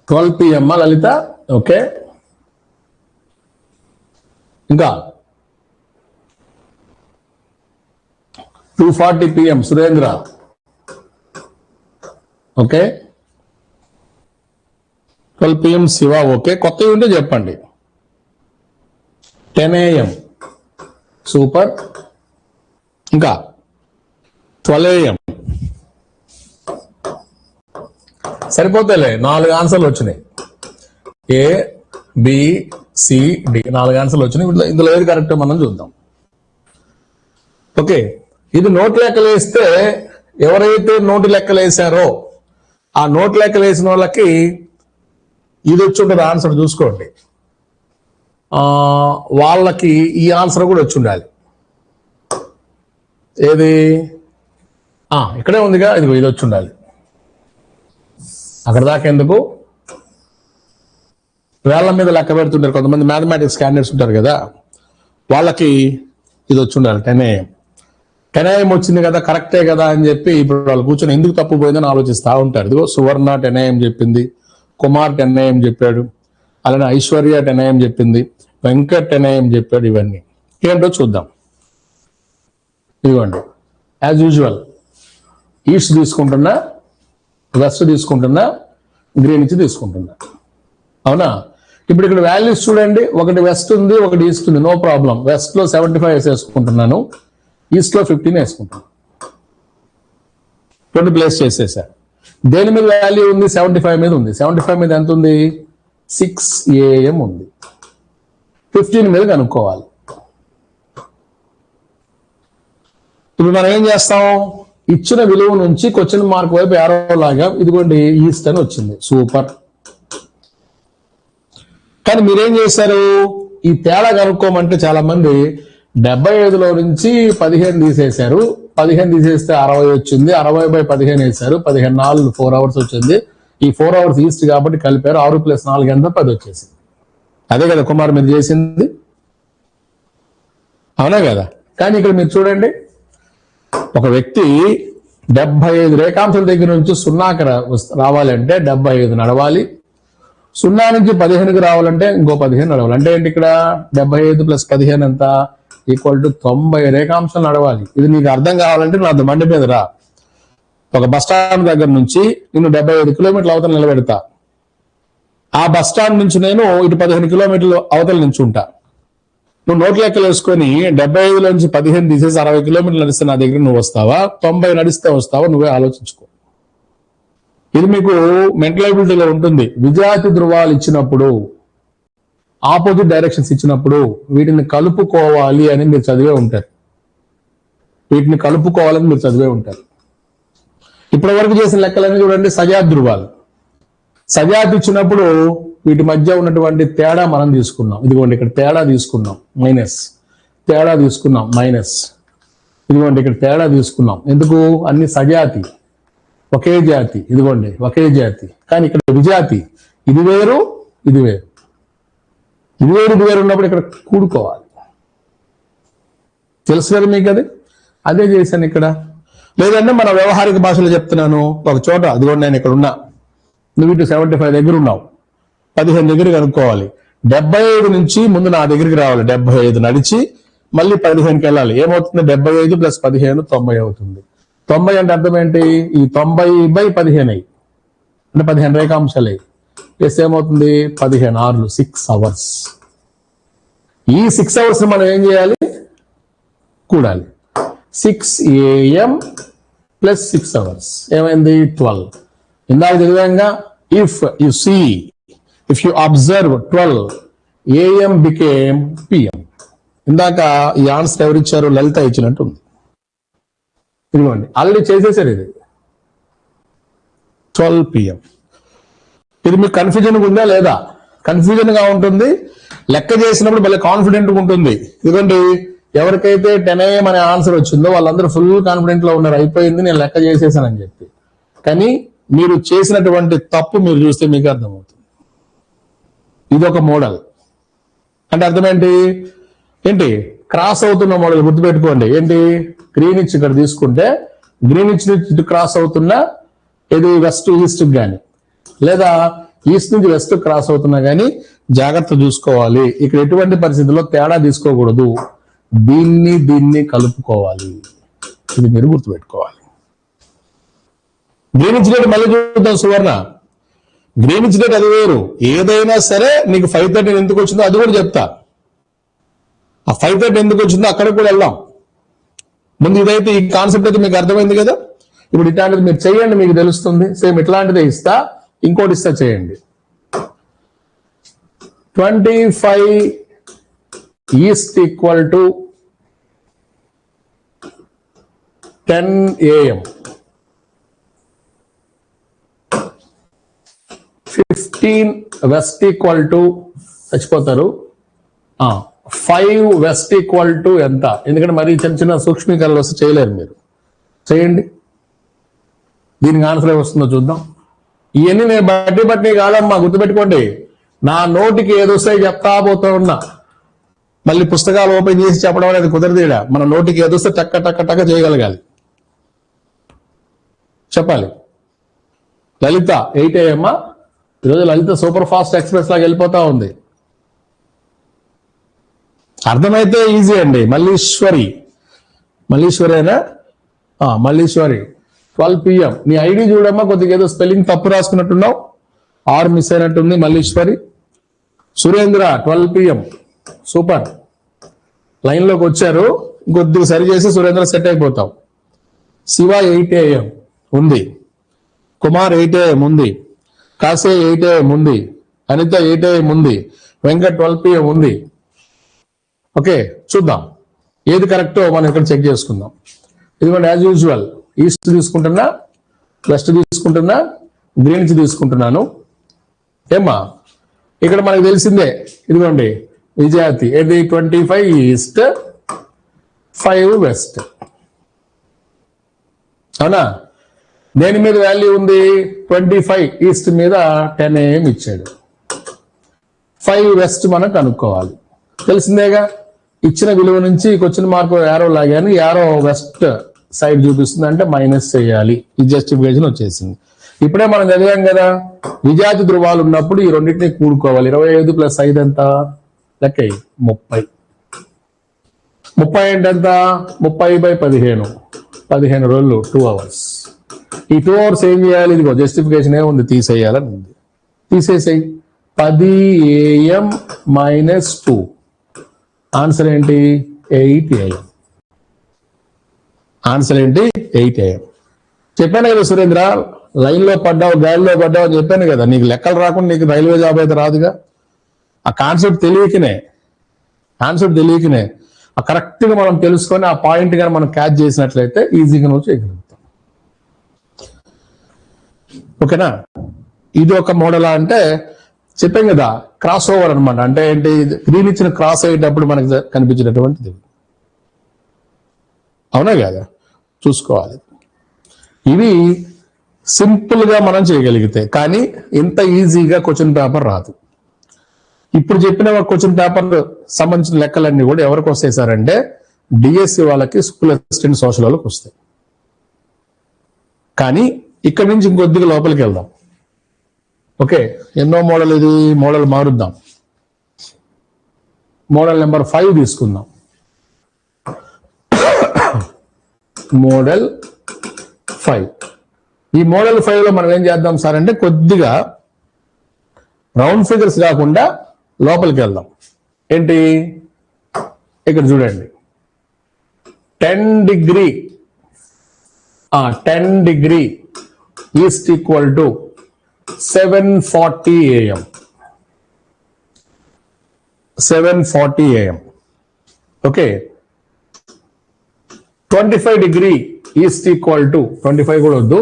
ట్వెల్వ్ PM లలిత. ఓకే, ఇంకా 2:40 PM Surendra. Okay, 12 PM Shiva. Okay, కొత్తవి ఉంటే చెప్పండి. 10 AM సూపర్. ఇంకా 12 AM సరిపోతాయిలే. 4 ఆన్సర్లు వచ్చినాయి. A B C D 4 ఆన్సర్లు వచ్చినాయి. ఇందులో ఏది కరెక్ట్ మనం చూద్దాం. ఓకే, ఇది నోట్ లెక్కలు వేస్తే ఎవరైతే నోటు లెక్కలు వేసారో ఆ నోట్ లెక్కలు వేసిన వాళ్ళకి ఇది వచ్చి ఉంటుంది ఆన్సర్. చూసుకోండి, వాళ్ళకి ఈ ఆన్సర్ కూడా వచ్చి ఉండాలి. ఏది? ఇక్కడే ఉందిగా, ఇది వచ్చి ఉండాలి. అక్కడ దాకా ఎందుకు? వేళ్ల మీద లెక్క పెడుతుంటారు కొంతమంది మ్యాథమెటిక్స్ క్యాండిడేట్స్ ఉంటారు కదా, వాళ్ళకి ఇది వచ్చి ఉండాలి. 10 AM 10 AM వచ్చింది కదా, కరెక్టే కదా అని చెప్పి ఇప్పుడు వాళ్ళు కూర్చొని ఎందుకు తప్పు పోయిందని ఆలోచిస్తూ ఉంటారు. ఇదిగో సువర్ణ 10 AM చెప్పింది, కుమార్ 10 AM చెప్పాడు, అలానే ఐశ్వర్య 10 AM చెప్పింది, వెంకట్ 10 AM చెప్పాడు. ఇవన్నీ ఏంటో చూద్దాం. ఇదిగోండి, యాజ్ యూజువల్ ఈస్ట్ తీసుకుంటున్నా, వెస్ట్ తీసుకుంటున్నా, గ్రీన్ నుంచి తీసుకుంటున్నా. అవునా? ఇప్పుడు ఇక్కడ వాల్యూస్ చూడండి. ఒకటి వెస్ట్ ఉంది, ఒకటి ఈస్ట్ ఉంది. No problem. వెస్ట్ లో 75 వేసేసుకుంటున్నాను, ఈస్ట్ లో 15 వేసుకుంటున్నాను. 20 ప్లేస్ చేసేసా. దేని మీద వాల్యూ ఉంది? 75 మీద ఉంది. 75 మీద ఎంత ఉంది? 6 AM ఉంది. 15 మీద కనుక్కోవాలి. ఇప్పుడు మనం ఏం చేస్తాం? ఇచ్చిన విలువ నుంచి క్వశ్చన్ మార్క్ వైపు యారో లాగా ఇదిగోండి ఈస్ట్ అని వచ్చింది. సూపర్. కానీ మీరేం చేశారు? ఈ తేడా కనుక్కోమంటే చాలా మంది 75లో నుంచి 15 తీసేశారు. 15 తీసేస్తే 60 వచ్చింది. 60/15 వేశారు. 15 4 4 అవర్స్ వచ్చింది. ఈ 4 అవర్స్ ఈస్ట్ కాబట్టి కలిపారు. 6 + 4 ఎంత? 10 వచ్చేసింది. అదే కదా కుమార్ మీరు చేసింది, అవునా కదా? కానీ ఇక్కడ మీరు చూడండి, ఒక వ్యక్తి 75 రేఖాంశాల దగ్గర నుంచి 0కి రావాలంటే 75 నడవాలి. 0 నుంచి 15కి రావాలంటే ఇంకో 15 నడవాలి. అంటే ఏంటి? ఇక్కడ 75 + 15 ఎంత? ఈక్వల్ టు 90 రేఖాంశాలు నడవాలి. ఇది నీకు అర్థం కావాలంటే నా బండి మీద రా. ఒక బస్ స్టాండ్ దగ్గర నుంచి నేను 75 కిలోమీటర్ల అవతల నిలబెడతా. ఆ బస్ స్టాండ్ నుంచి నేను ఇటు 15 కిలోమీటర్లు అవతల నుంచి ఉంటా. నువ్వు నోట్ లెక్కలు వేసుకొని 75 నుంచి 15 తీసేసి 60 కిలోమీటర్లు నడిస్తే నా దగ్గర నువ్వు వస్తావా? 90 నడిస్తే వస్తావా? నువ్వే ఆలోచించుకో. ఇది మీకు మెంటల్ ఎబిలిటీలో ఉంటుంది. విజాతి ధృవాలు ఇచ్చినప్పుడు, ఆపోజిట్ డైరెక్షన్స్ ఇచ్చినప్పుడు వీటిని కలుపుకోవాలి అని మీరు చదివే ఉంటారు. వీటిని కలుపుకోవాలని మీరు చదివే ఉంటారు. ఇప్పటి వరకు చేసిన లెక్కలన్నీ చూడండి, సజాతి ధృవాలు. సజాతి ఇచ్చినప్పుడు వీటి మధ్య ఉన్నటువంటి తేడా మనం తీసుకున్నాం. ఇదిగోండి ఇక్కడ తేడా తీసుకున్నాం, మైనస్. తేడా తీసుకున్నాం, మైనస్. ఇదిగోండి ఇక్కడ తేడా తీసుకున్నాం. ఎందుకు? అన్ని సజాతి, ఒకే జాతి. ఇదిగోండి ఒకే జాతి. కానీ ఇక్కడ విజాతి, ఇది వేరు ఇది వేరు, ఇది వేరు ఇది వేరు ఉన్నప్పుడు ఇక్కడ కూడుకోవాలి. తెలుసు కదా మీకు అది? అదే చేశాను ఇక్కడ. లేదంటే మన వ్యవహారిక భాషలో చెప్తున్నాను. ఒక చోట అదిగోండి నేను ఇక్కడ ఉన్నా, నువ్వు ఇటు 75 దగ్గర ఉన్నావు, 15 దగ్గర కనుక్కోవాలి. 75 నుంచి ముందు నా దగ్గరికి రావాలి. 75 నడిచి మళ్ళీ 15కి వెళ్ళాలి. ఏమవుతుంది? 75 + 15 90 అవుతుంది. 90 అంటే అర్థం ఏంటి? ఈ 90/15 అయ్యి అంటే 15 రేఖాంశాలు అయ్యి చేస్తే ఏమవుతుంది? 15 hours, 6 hours. ఈ 6 hours మనం ఏం చేయాలి? కూడాలి. 6 AM + 6 hours ఏమైంది? 12. ఇందాక చదివాంగా, if you observe 12 AM became PM. ఇందాక ఈ ఆన్సర్ ఎవరిచ్చారు? లలిత ఇచ్చినట్టు ఉంది. ఇదిగోండి ఆల్రెడీ చేసేసారు. ఇది 12 PM. ఇది మీకు కన్ఫ్యూజన్ ఉందా లేదా? కన్ఫ్యూజన్ గా ఉంటుంది. లెక్క చేసినప్పుడు భలే కాన్ఫిడెంట్ ఉంటుంది. ఇదిగోండి ఎవరికైతే 10 AM అనే ఆన్సర్ వచ్చిందో వాళ్ళందరూ ఫుల్ కాన్ఫిడెంట్ లో ఉన్నారు, అయిపోయింది నేను లెక్క చేసేసానని చెప్పి. కానీ మీరు చేసినటువంటి తప్పు మీరు చూస్తే మీకు అర్థమవుతుంది. ఇది ఒక మోడల్. అంటే అర్థం ఏంటి? క్రాస్ అవుతున్న మోడల్ గుర్తుపెట్టుకోండి. ఏంటి? గ్రీన్ ఇచ్ ఇక్కడ తీసుకుంటే గ్రీన్ ఇచ్ నుంచి క్రాస్ అవుతున్నా, ఇది వెస్ట్ ఈస్ట్ కానీ లేదా ఈస్ట్ నుంచి వెస్ట్ క్రాస్ అవుతున్నా కానీ జాగ్రత్త చూసుకోవాలి. ఇక్కడ ఎటువంటి పరిస్థితుల్లో తేడా తీసుకోకూడదు. దీన్ని కలుపుకోవాలి. ఇది మీరు గుర్తుపెట్టుకోవాలి. గ్రీనిచ్ డేట్ మళ్ళీ చూద్దాం. సువర్ణ, గ్రీనిచ్ డేట్ అది వేరు. ఏదైనా సరే నీకు 5:30 ఎందుకు వచ్చిందో అది కూడా చెప్తా. ఆ 5:30 ఎందుకు వచ్చిందో అక్కడికి కూడా వెళ్దాం. ముందు ఇదైతే ఈ కాన్సెప్ట్ అయితే మీకు అర్థమైంది కదా. ఇప్పుడు ఇట్లాంటిది మీరు చేయండి, మీకు తెలుస్తుంది. సేమ్ ఇట్లాంటిదే ఇస్తా, ఇంకోటి ఇస్తా, చేయండి. 25 east equal to 10 AM. 15 west equal to చచ్చిపోతారు. 5 వెస్ట్ ఈక్వల్ టు ఎంత? ఎందుకంటే మరి చిన్న సూక్ష్మీకరణలు వస్తే చేయలేరు మీరు. చేయండి, దీనికి ఆన్సర్ వస్తుందో చూద్దాం. ఇవన్నీ నేను బట్టి కాదమ్మా, గుర్తుపెట్టుకోండి. నా నోటికి ఏదొస్తాయి చెప్తా పోతూ ఉన్నా. మళ్ళీ పుస్తకాలు ఓపెన్ చేసి చెప్పడం అనేది కుదరదేడా. మన నోటికి ఏదొస్తే టక్క చేయగలగాలి, చెప్పాలి. లలిత 8 AM. ఈరోజు లలిత సూపర్ ఫాస్ట్ ఎక్స్ప్రెస్ లాగా వెళ్ళిపోతా ఉంది. అర్థమైతే ఈజీ అండి. మల్లీశ్వరేనా? మల్లీశ్వరి 12 PM. నీ ఐడి చూడమ్మా, కొద్దిగా ఏదో స్పెల్లింగ్ తప్పు రాసుకున్నట్టున్నావు, ఆర్ మిస్ అయినట్టుంది. మల్లీశ్వరి. సురేంద్ర 12 PM. సూపర్, లైన్లోకి వచ్చారు. కొద్దిగా సరి చేసి సురేంద్ర సెట్ అయిపోతావు. శివ 8 AM ఉంది. కుమార్ 8 AM ఉంది. కాసే 8 AM ఉంది. అనిత 8 AM ఉంది. వెంకట్ 12 PM ఉంది. ఓకే, చూద్దాం ఏది కరెక్టో మనం ఇక్కడ చెక్ చేసుకుందాం. ఇదిగోండి యాజ్ యూజువల్ ఈస్ట్ తీసుకుంటున్నా, వెస్ట్ తీసుకుంటున్నా, గ్రీన్స్ తీసుకుంటున్నాను. ఏమ్మా ఇక్కడ మనకు తెలిసిందే. ఇదిగోండి విజయాతి ఏది? 25 ఈస్ట్ 5 వెస్ట్. అవునా? దేని మీద వాల్యూ ఉంది? 25 ఈస్ట్ మీద 10 AM ఇచ్చాడు. 5 వెస్ట్ మనం కనుక్కోవాలి. తెలిసిందేగా. ఇచ్చిన విలువ నుంచి క్వశ్చన్ మార్క్ యారో లాగాను, యారో వెస్ట్ సైడ్ చూపిస్తుంది అంటే మైనస్ చేయాలి. ఈ జస్టిఫికేషన్ వచ్చేసింది. ఇప్పుడే మనం చదివాం కదా, విజాతి ధృవాలు ఉన్నప్పుడు ఈ రెండింటిని కూడుకోవాలి. 25 + 5 ఎంత? లెక్క 30. 30 అంటే ఎంత? 30/15. 15 రోజులు, 2 hours. ఈ 2 hours ఏం చేయాలి? ఇదిగో జస్టిఫికేషన్ ఏముంది? తీసేయాలని ఉంది. తీసేసేయి. 10 AM - 2. ఆన్సర్ ఏంటి? 8 AM. ఆన్సర్ ఏంటి? 8 AM. చెప్పాను కదా సురేంద్ర, లైన్లో పడ్డావు, గాలిలో పడ్డావు అని చెప్పాను కదా, నీకు లెక్కలు రాకుండా నీకు రైల్వే జాబ్ అయితే రాదుగా. ఆ కాన్సెప్ట్ తెలియకనే ఆ కరెక్ట్గా మనం తెలుసుకొని ఆ పాయింట్ కానీ మనం క్యాచ్ చేసినట్లయితే ఈజీగా నువ్వు చేయగలుగుతాం. ఓకేనా? ఇది ఒక మోడలా అంటే చెప్పాం కదా, క్రాస్ ఓవర్ అనమాట. అంటే ఏంటి, గ్రీన్ ఇచ్చిన క్రాస్ అయ్యేటప్పుడు మనకు కనిపించినటువంటిది. అవునా కదా? చూసుకోవాలి. ఇవి సింపుల్ గా మనం చేయగలిగితే, కానీ ఇంత ఈజీగా క్వశ్చన్ పేపర్ రాదు. ఇప్పుడు చెప్పిన క్వశ్చన్ పేపర్ సంబంధించిన లెక్కలన్నీ కూడా ఎవరికి వస్తాయి సార్ అంటే డిఎస్సి వాళ్ళకి, స్కూల్ అసిస్టెంట్ సోషల్ వాళ్ళకి వస్తాయి. కానీ ఇక్కడ నుంచి ఇంకొద్దిగా లోపలికి వెళ్దాం. ఓకే, ఎన్నో మోడల్ ఇది? మోడల్ మారుద్దాం. మోడల్ నెంబర్ 5 తీసుకుందాం. మోడల్ 5. ఈ మోడల్ 5లో మనం ఏం చేద్దాం సార్ అంటే కొద్దిగా రౌండ్ ఫిగర్స్ కాకుండా లోపలికి వెళ్దాం. ఏంటి, ఇక్కడ చూడండి, 10 degree east equal to 740 AM. 740 AM. Okay, 25 degree east equal to 25 కూడా వద్దు,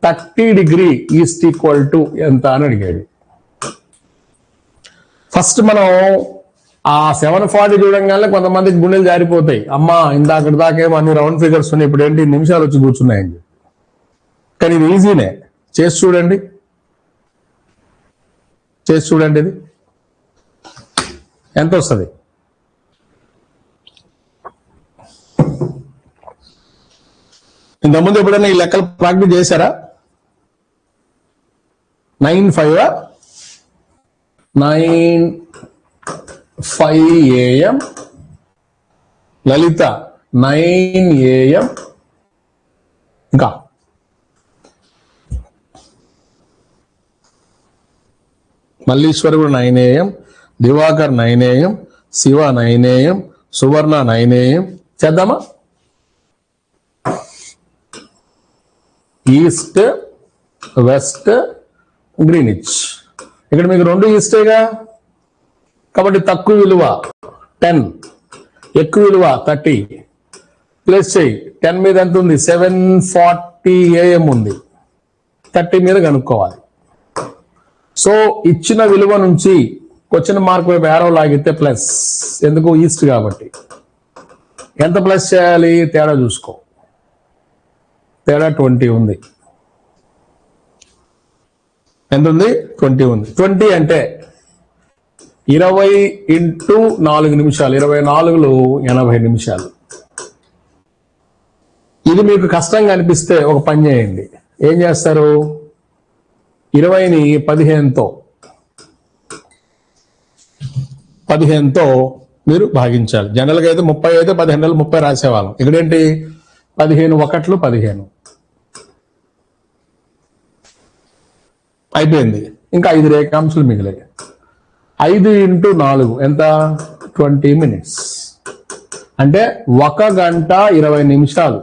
30 డిగ్రీ ఈస్ట్ ఈక్వల్ టు ఎంత అని అడిగాడు. ఫస్ట్ మనం ఆ 740 చూడంగానే కొంతమందికి గుండెలు జారిపోతాయి. అమ్మా ఇందాక దాకేమో అన్ని రౌండ్ ఫిగర్స్ ఉన్నాయి, ఇప్పుడు ఏంటి నిమిషాలు వచ్చి కూర్చున్నాయండి. కానీ ఇది ఈజీనే, చేసి చూడండి. ఇది ఎంత వస్తుంది? ఇంతకుముందు ఎప్పుడైనా ఈ లెక్కలు ప్రాక్టీస్ చేశారా? 9:05 AM, లలిత 9 AM, ఇంకా మల్లీశ్వరి కూడా 9 AM, Diwakar 9 AM, Shiva 9 AM, Suvarna 9 AM. చేద్దామా? East, west, Greenwich. ఇక్కడ మీకు 2 ఈస్టేగా, కాబట్టి తక్కువ విలువ 10, ఎక్కువ విలువ 30. ప్లస్ చేయి, 10 మీద ఎంత ఉంది? 740 AM ఉంది. 30 మీద కనుక్కోవాలి. సో ఇచ్చిన విలువ నుంచి క్వశ్చన్ మార్క్ వైపు ఏరో లాగితే ప్లస్, ఎందుకు? ఈస్ట్ కాబట్టి. ఎంత ప్లస్ చేయాలి? తేడా చూసుకో. తేడా 20 ఉంది. ఎంత ఉంది? 20 ఉంది. 20 అంటే 20 × 4 నిమిషాలు, 24లో 80 నిమిషాలు. ఇది మీకు కష్టంగా అనిపిస్తే ఒక పని చేయండి. ఏం చేస్తారు? 20ని 15తో మీరు భాగించాలి. జనరల్గా అయితే 30 అయితే 15 30 రాసేవాళ్ళం. ఇక్కడేంటి 15 1 15 అయిపోయింది. ఇంకా 5 రేఖాంశాలు మిగిలాయి. 5 × 4 ఎంత? 20 minutes. అంటే 1 గంట 20 నిమిషాలు.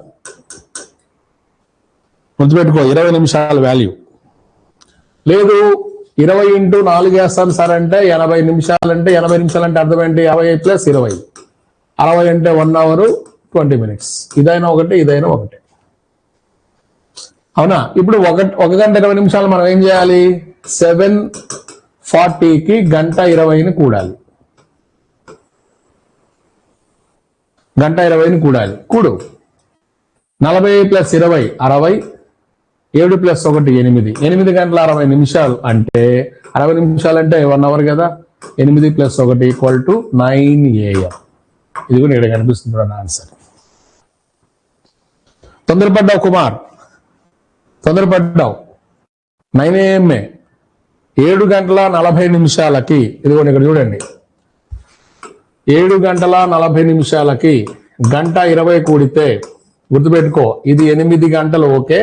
గుర్తుపెట్టుకో, 20 నిమిషాల వాల్యూ. లేదు 20 × 4 వేస్తాను సార్ అంటే 80 నిమిషాలు. అంటే 80 నిమిషాలు అంటే అర్థం ఏంటి? 50 + 20, 60 అంటే 1 hour 20 minutes. ఇదైనా ఒకటి, ఇదైనా ఒకటి. అవునా? ఇప్పుడు 1 గంట 20 నిమిషాలు మనం ఏం చేయాలి? 740కి 1:20 కూడాలి. 1:20 కూడాలి. కూడు. 40 + 20 60, 7 + 1 8. 8 గంటల 60 నిమిషాలు అంటే 60 నిమిషాలు అంటే 1 hour కదా. 8 + 1 = 9 AM. ఇది కూడా ఇక్కడ కనిపిస్తుంది ఆన్సర్. తొందరపడ్డావు కుమార్, తొందరపడ్డావు. 9 AM 7 గంటల 40 నిమిషాలకి, ఇది కూడా ఇక్కడ చూడండి, 7 గంటల 40 నిమిషాలకి 1:20 కూడితే గుర్తుపెట్టుకో, ఇది 8 గంటలు. ఓకే,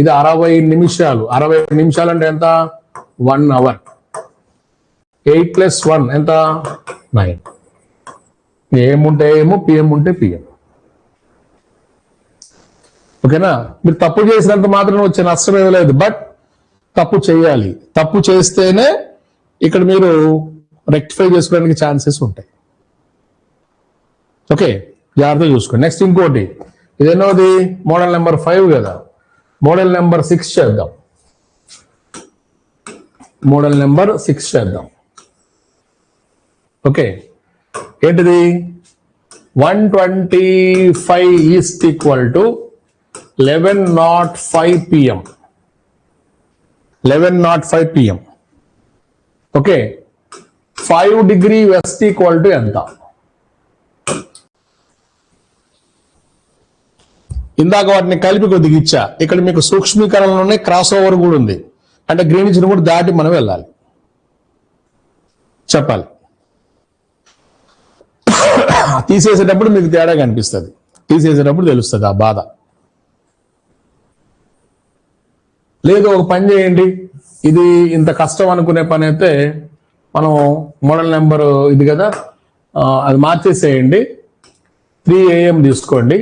ఇది 60 నిమిషాలు. 60 నిమిషాలు అంటే ఎంత? 1 hour. 8 + 1 ఎంత? 9. AM ఉంటే ఏమో, PM ఉంటే PM. ఓకేనా? మీరు తప్పు చేసినంత మాత్రం వచ్చే నష్టం ఏమీ లేదు, బట్ తప్పు చేయాలి. తప్పు చేస్తేనే ఇక్కడ మీరు రెక్టిఫై చేసుకోవడానికి ఛాన్సెస్ ఉంటాయి. ఓకే, జాగ్రత్తగా చూసుకోండి. నెక్స్ట్ ఇంకోటి, ఇదేనోది మోడల్ నెంబర్ 5 కదా, మోడల్ నెంబర్ 6 చేద్దాం. మోడల్ నెంబర్ 6 చేద్దాం. ఓకే, ఏంటిది? 125 east equal to 11:05 PM. 11:05 PM. Okay, 5 degree west equal to ఎంత? ఇందాక వాటిని కలిపి కొద్దిగా ఇచ్చా. ఇక్కడ మీకు సూక్ష్మీకరణలు ఉన్నాయి, క్రాస్ ఓవర్ కూడా ఉంది. అంటే గ్రీనిచ్ని కూడా దాటి మనం వెళ్ళాలి. చెప్పాలి. తీసేసేటప్పుడు మీకు తేడా కనిపిస్తుంది, తీసేసేటప్పుడు తెలుస్తుంది ఆ బాధ. లేదు, ఒక పని చేయండి, ఇది ఇంత కష్టం అనుకునే పని అయితే మనం మోడల్ నెంబర్ ఇది కదా, అది మార్చేసేయండి. 3 AM తీసుకోండి,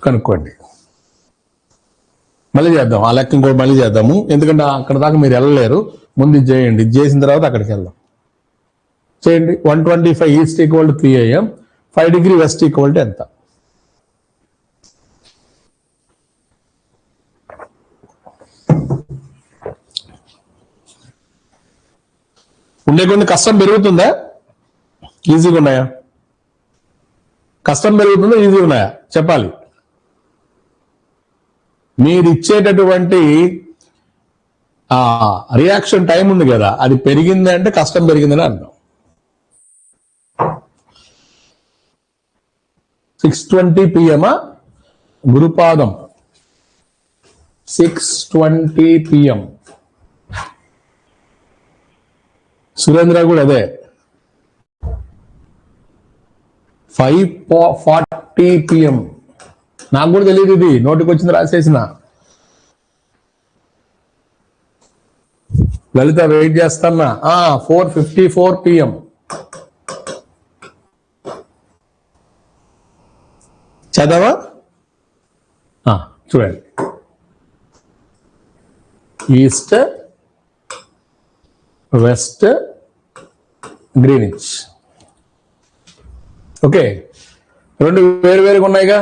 కనుక్కోండి. మళ్ళీ చేద్దాం ఆ లెక్క, ఇంకోటి మళ్ళీ చేద్దాము. ఎందుకంటే అక్కడ దాకా మీరు వెళ్ళలేరు. ముందు ఇది చేయండి, ఇది చేసిన తర్వాత అక్కడికి వెళ్దాం. చేయండి. 125 east equal to 3 AM, 5 degree west equal to ఎంత? ఉండే కొన్ని కష్టం పెరుగుతుందా, ఈజీగా ఉన్నాయా? కష్టం పెరుగుతుందా, ఈజీగా ఉన్నాయా? చెప్పాలి. మీరు ఇచ్చేటటువంటి రియాక్షన్ టైం ఉంది కదా, అది పెరిగింది అంటే కష్టం పెరిగిందని అర్థం. 6:20 PM గురుపాదం, 6:20 PM. సురేంద్ర కూడా అదే, 5:40 PM. నాకు కూడా తెలియదు, ఇది నోటికి వచ్చింది రాసేసిన. లలిత వెయిట్ చేస్తున్నా. 4:54 PM. చదవా? చూడండి, ఈస్ట్ వెస్ట్ గ్రీనిచ్. ఓకే, రెండు వేరువేరుగా ఉన్నాయిగా.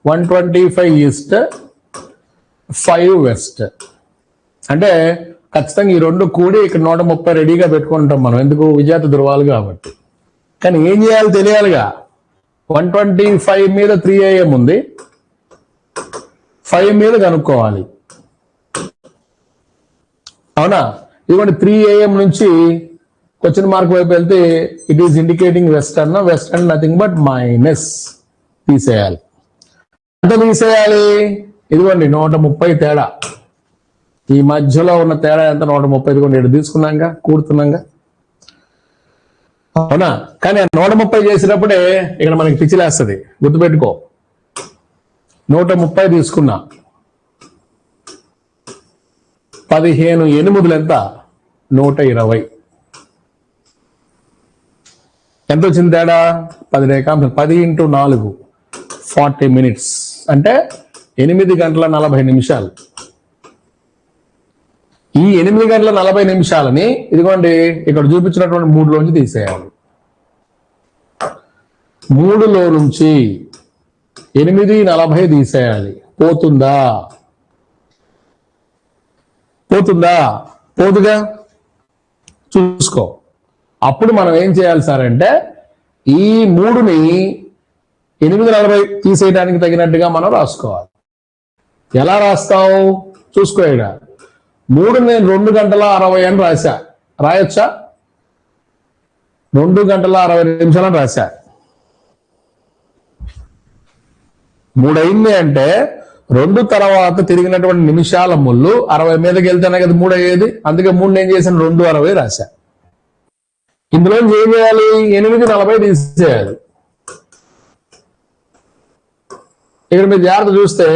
125 ఈస్ట్, 5 వెస్ట్. అంటే ఖచ్చితంగా ఈ రెండు కూడి ఇక్కడ 130 రెడీగా పెట్టుకుంటాం మనం. ఎందుకు? విజేత ధృవాలు కాబట్టి. కానీ ఏం చేయాలి తెలియాలిగా. 125 మీద 3 AM ఉంది, 5 మీద కనుక్కోవాలి. అవునా? ఇదిగోండి, 3 AM నుంచి క్వశ్చన్ మార్క్ వైపు వెళ్తే it is indicating western. Western nothing but minus. తీసేయాలి. ఎంత తీసేయాలి? ఇదిగోండి 130 తేడా. ఈ మధ్యలో ఉన్న తేడా ఎంత? 130. ఇదిగోండి ఇక్కడ తీసుకున్నాగా, కూడుతున్నాగా. అవునా? కానీ 130 చేసినప్పుడే ఇక్కడ మనకి పిచ్చిలేస్తుంది. గుర్తుపెట్టుకో, 130 తీసుకున్నా, 15 8 ఎంత? 120. ఎంత వచ్చింది తేడా? 10 రేఖాంశాలు. 10 × 4 40 minutes, అంటే 8 గంటల 40 నిమిషాలు. ఈ 8 గంటల 40 నిమిషాలని ఇదిగోండి ఇక్కడ చూపించినటువంటి 3లోంచి తీసేయాలి. 3లో నుంచి 8:40 తీసేయాలి. పోతుందా? పోతుందా? పోదుగా. చూసుకో. అప్పుడు మనం ఏం చేయాలి సార్ అంటే, ఈ 3ని 8:40 తీసేయడానికి తగినట్టుగా మనం రాసుకోవాలి. ఎలా రాస్తావు? చూసుకో. ఇక్కడ 3 నేను 2 గంటల 60 అని రాశా. రాయొచ్చా? 2 గంటల 60 నిమిషాలని రాశా. 3 అయింది అంటే 2 తర్వాత తిరిగినటువంటి నిమిషాల ముళ్ళు 60 మీదకి వెళ్తేనే కదా 3 అయ్యేది. అందుకే 3 ఏం చేశాను? 2:60 రాశా. ఇందులో ఏం చేయాలి? 8:40 తీసేయాలి. ఇక్కడ మీరు జాగ్రత్త చూస్తే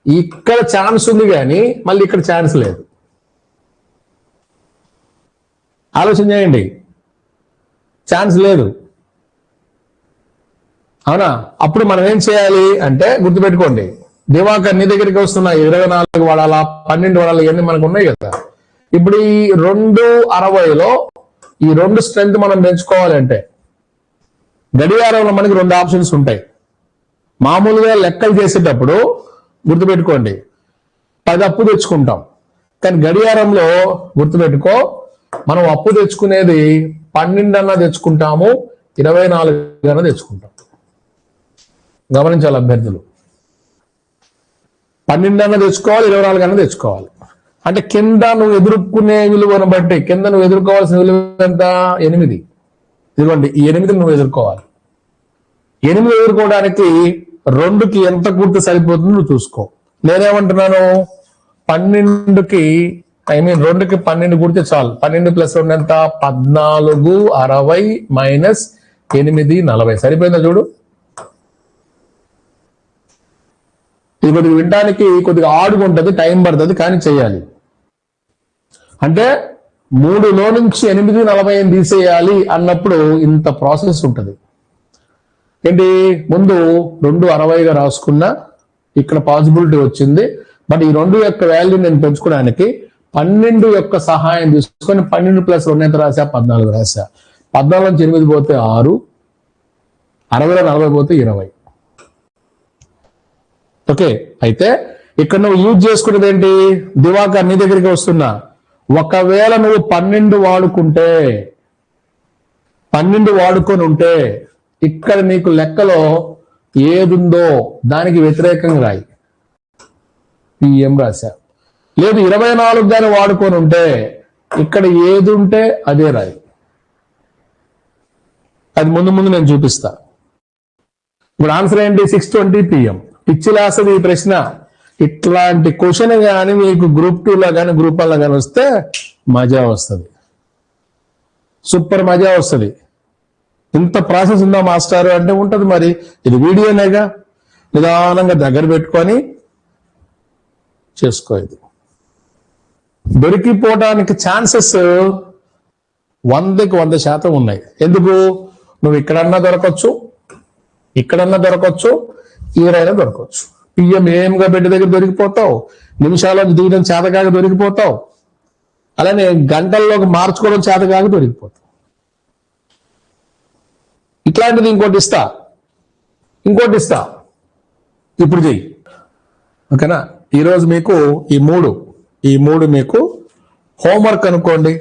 ఇక్కడ ఛాన్స్ ఉంది కానీ మళ్ళీ ఇక్కడ ఛాన్స్ లేదు. ఆలోచన చేయండి. ఛాన్స్ లేదు. అవునా? అప్పుడు మనం ఏం చేయాలి అంటే గుర్తుపెట్టుకోండి, దివాకర్ నీ దగ్గరికి వస్తున్నా 24 వాడాలా 12 వాడాలా ఇవన్నీ మనకు ఉన్నాయి కదా. ఇప్పుడు ఈ 260లో ఈ 2 స్ట్రెంత్ మనం పెంచుకోవాలంటే గడియారంలో మనకి 2 ఆప్షన్స్ ఉంటాయి. మామూలుగా లెక్కలు చేసేటప్పుడు గుర్తుపెట్టుకోండి 10 అప్పు తెచ్చుకుంటాం, కానీ గడియారంలో గుర్తుపెట్టుకో మనం అప్పు తెచ్చుకునేది 12 అన్నా తెచ్చుకుంటాము, 24 అన్నా తెచ్చుకుంటాం. గమనించాలి అభ్యర్థులు, 12 అన్నా తెచ్చుకోవాలి, 24 అన్నా తెచ్చుకోవాలి. అంటే కింద నువ్వు ఎదుర్కొనే విలువను బట్టి కింద నువ్వు ఎదుర్కోవాల్సిన విలువ ఎంత? 8. ఇదిగోండి ఈ 8 నువ్వు ఎదుర్కోవాలి. 8 ఎదుర్కోవడానికి 2కి ఎంత గుర్తు సరిపోతుందో నువ్వు చూసుకో. నేనేమంటున్నాను, 12కి 2కి 12 గుర్తే చాలు. 12 + 2 ఎంత? 14, 60 మైనస్ 8, 40. సరిపోయిందా చూడు. ఇది కొద్దిగా వినడానికి కొద్దిగా ఆడుగా ఉంటుంది, టైం పడుతుంది, కానీ చేయాలి. అంటే 3లో నుంచి 8, 40 తీసేయాలి అన్నప్పుడు ఇంత ప్రాసెస్ ఉంటుంది. ఏంటి, ముందు 2 60గా రాసుకున్నా, ఇక్కడ పాసిబిలిటీ వచ్చింది. బట్ ఈ 2 యొక్క వాల్యూ నేను పెంచుకోవడానికి 12 యొక్క సహాయం తీసుకొని 12 + 2 ఎంత రాసా? 14 రాసా. 14 నుంచి 8 పోతే 6, 60లో 40 పోతే 20. ఓకే, అయితే ఇక్కడ నువ్వు యూజ్ చేసుకునేది ఏంటి? దివాకర్ నీ దగ్గరికి వస్తున్నా, ఒకవేళ నువ్వు 12 వాడుకొని ఉంటే ఇక్కడ నీకు లెక్కలో ఏదుందో దానికి వ్యతిరేకంగా రాయి, పిఎం రాశా. లేదు 24 దాన్ని వాడుకొని ఉంటే ఇక్కడ ఏది ఉంటే అదే రాయి. అది ముందు నేను చూపిస్తా. ఇప్పుడు ఆన్సర్ ఏంటి? 6:20 PM. పిచ్చిలాసది ఈ ప్రశ్న. ఇట్లాంటి క్వశ్చన్ కానీ మీకు గ్రూప్ 2లో కానీ గ్రూప్ 1లో కానీ వస్తే మజా వస్తుంది, సూపర్ మజా వస్తుంది. ఇంత ప్రాసెస్ ఉందా మాస్టర్ అంటే ఉంటది. మరి ఇది వీడియోనేగా, నిదానంగా దగ్గర పెట్టుకొని చేసుకో. ఇది దొరికిపోవడానికి ఛాన్సెస్ 100కి 100% ఉన్నాయి. ఎందుకు? నువ్వు ఇక్కడన్నా దొరకచ్చు, ఇక్కడన్నా దొరకచ్చు, ఈరైనా దొరకచ్చు. పిఎం ఏఎంగా బెడ్ దగ్గర దొరికిపోతావు, నిమిషాల్లో దిగడం చేతకాక దొరికిపోతావు, అలానే గంటల్లోకి మార్చుకోవడం చేతకాక దొరికిపోతావు. ఇట్లాంటిది ఇంకోటి ఇస్తా. ఇప్పుడు చెయ్యి, ఓకేనా? ఈరోజు మీకు ఈ మూడు మీకు హోంవర్క్ అనుకోండి.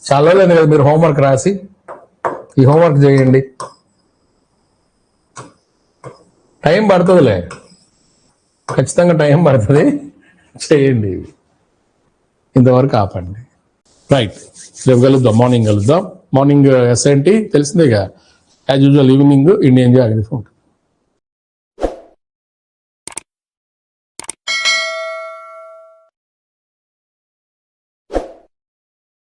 చాలా లేదు కదా మీరు హోంవర్క్ రాసి ఈ హోంవర్క్ చేయండి. టైం పడుతుందిలే, ఖచ్చితంగా టైం పడుతుంది, చేయండి. ఇంతవరకు ఆపండి. రైట్, రేపు కలుద్దాం, మార్నింగ్ కలుద్దాం. మార్నింగ్ ఎస్ఎన్టీ తెలిసిందేగా, యాజ్ యూజువల్. ఈవినింగ్ ఇండియన్ జాగ్రత్త ఉంటుంది.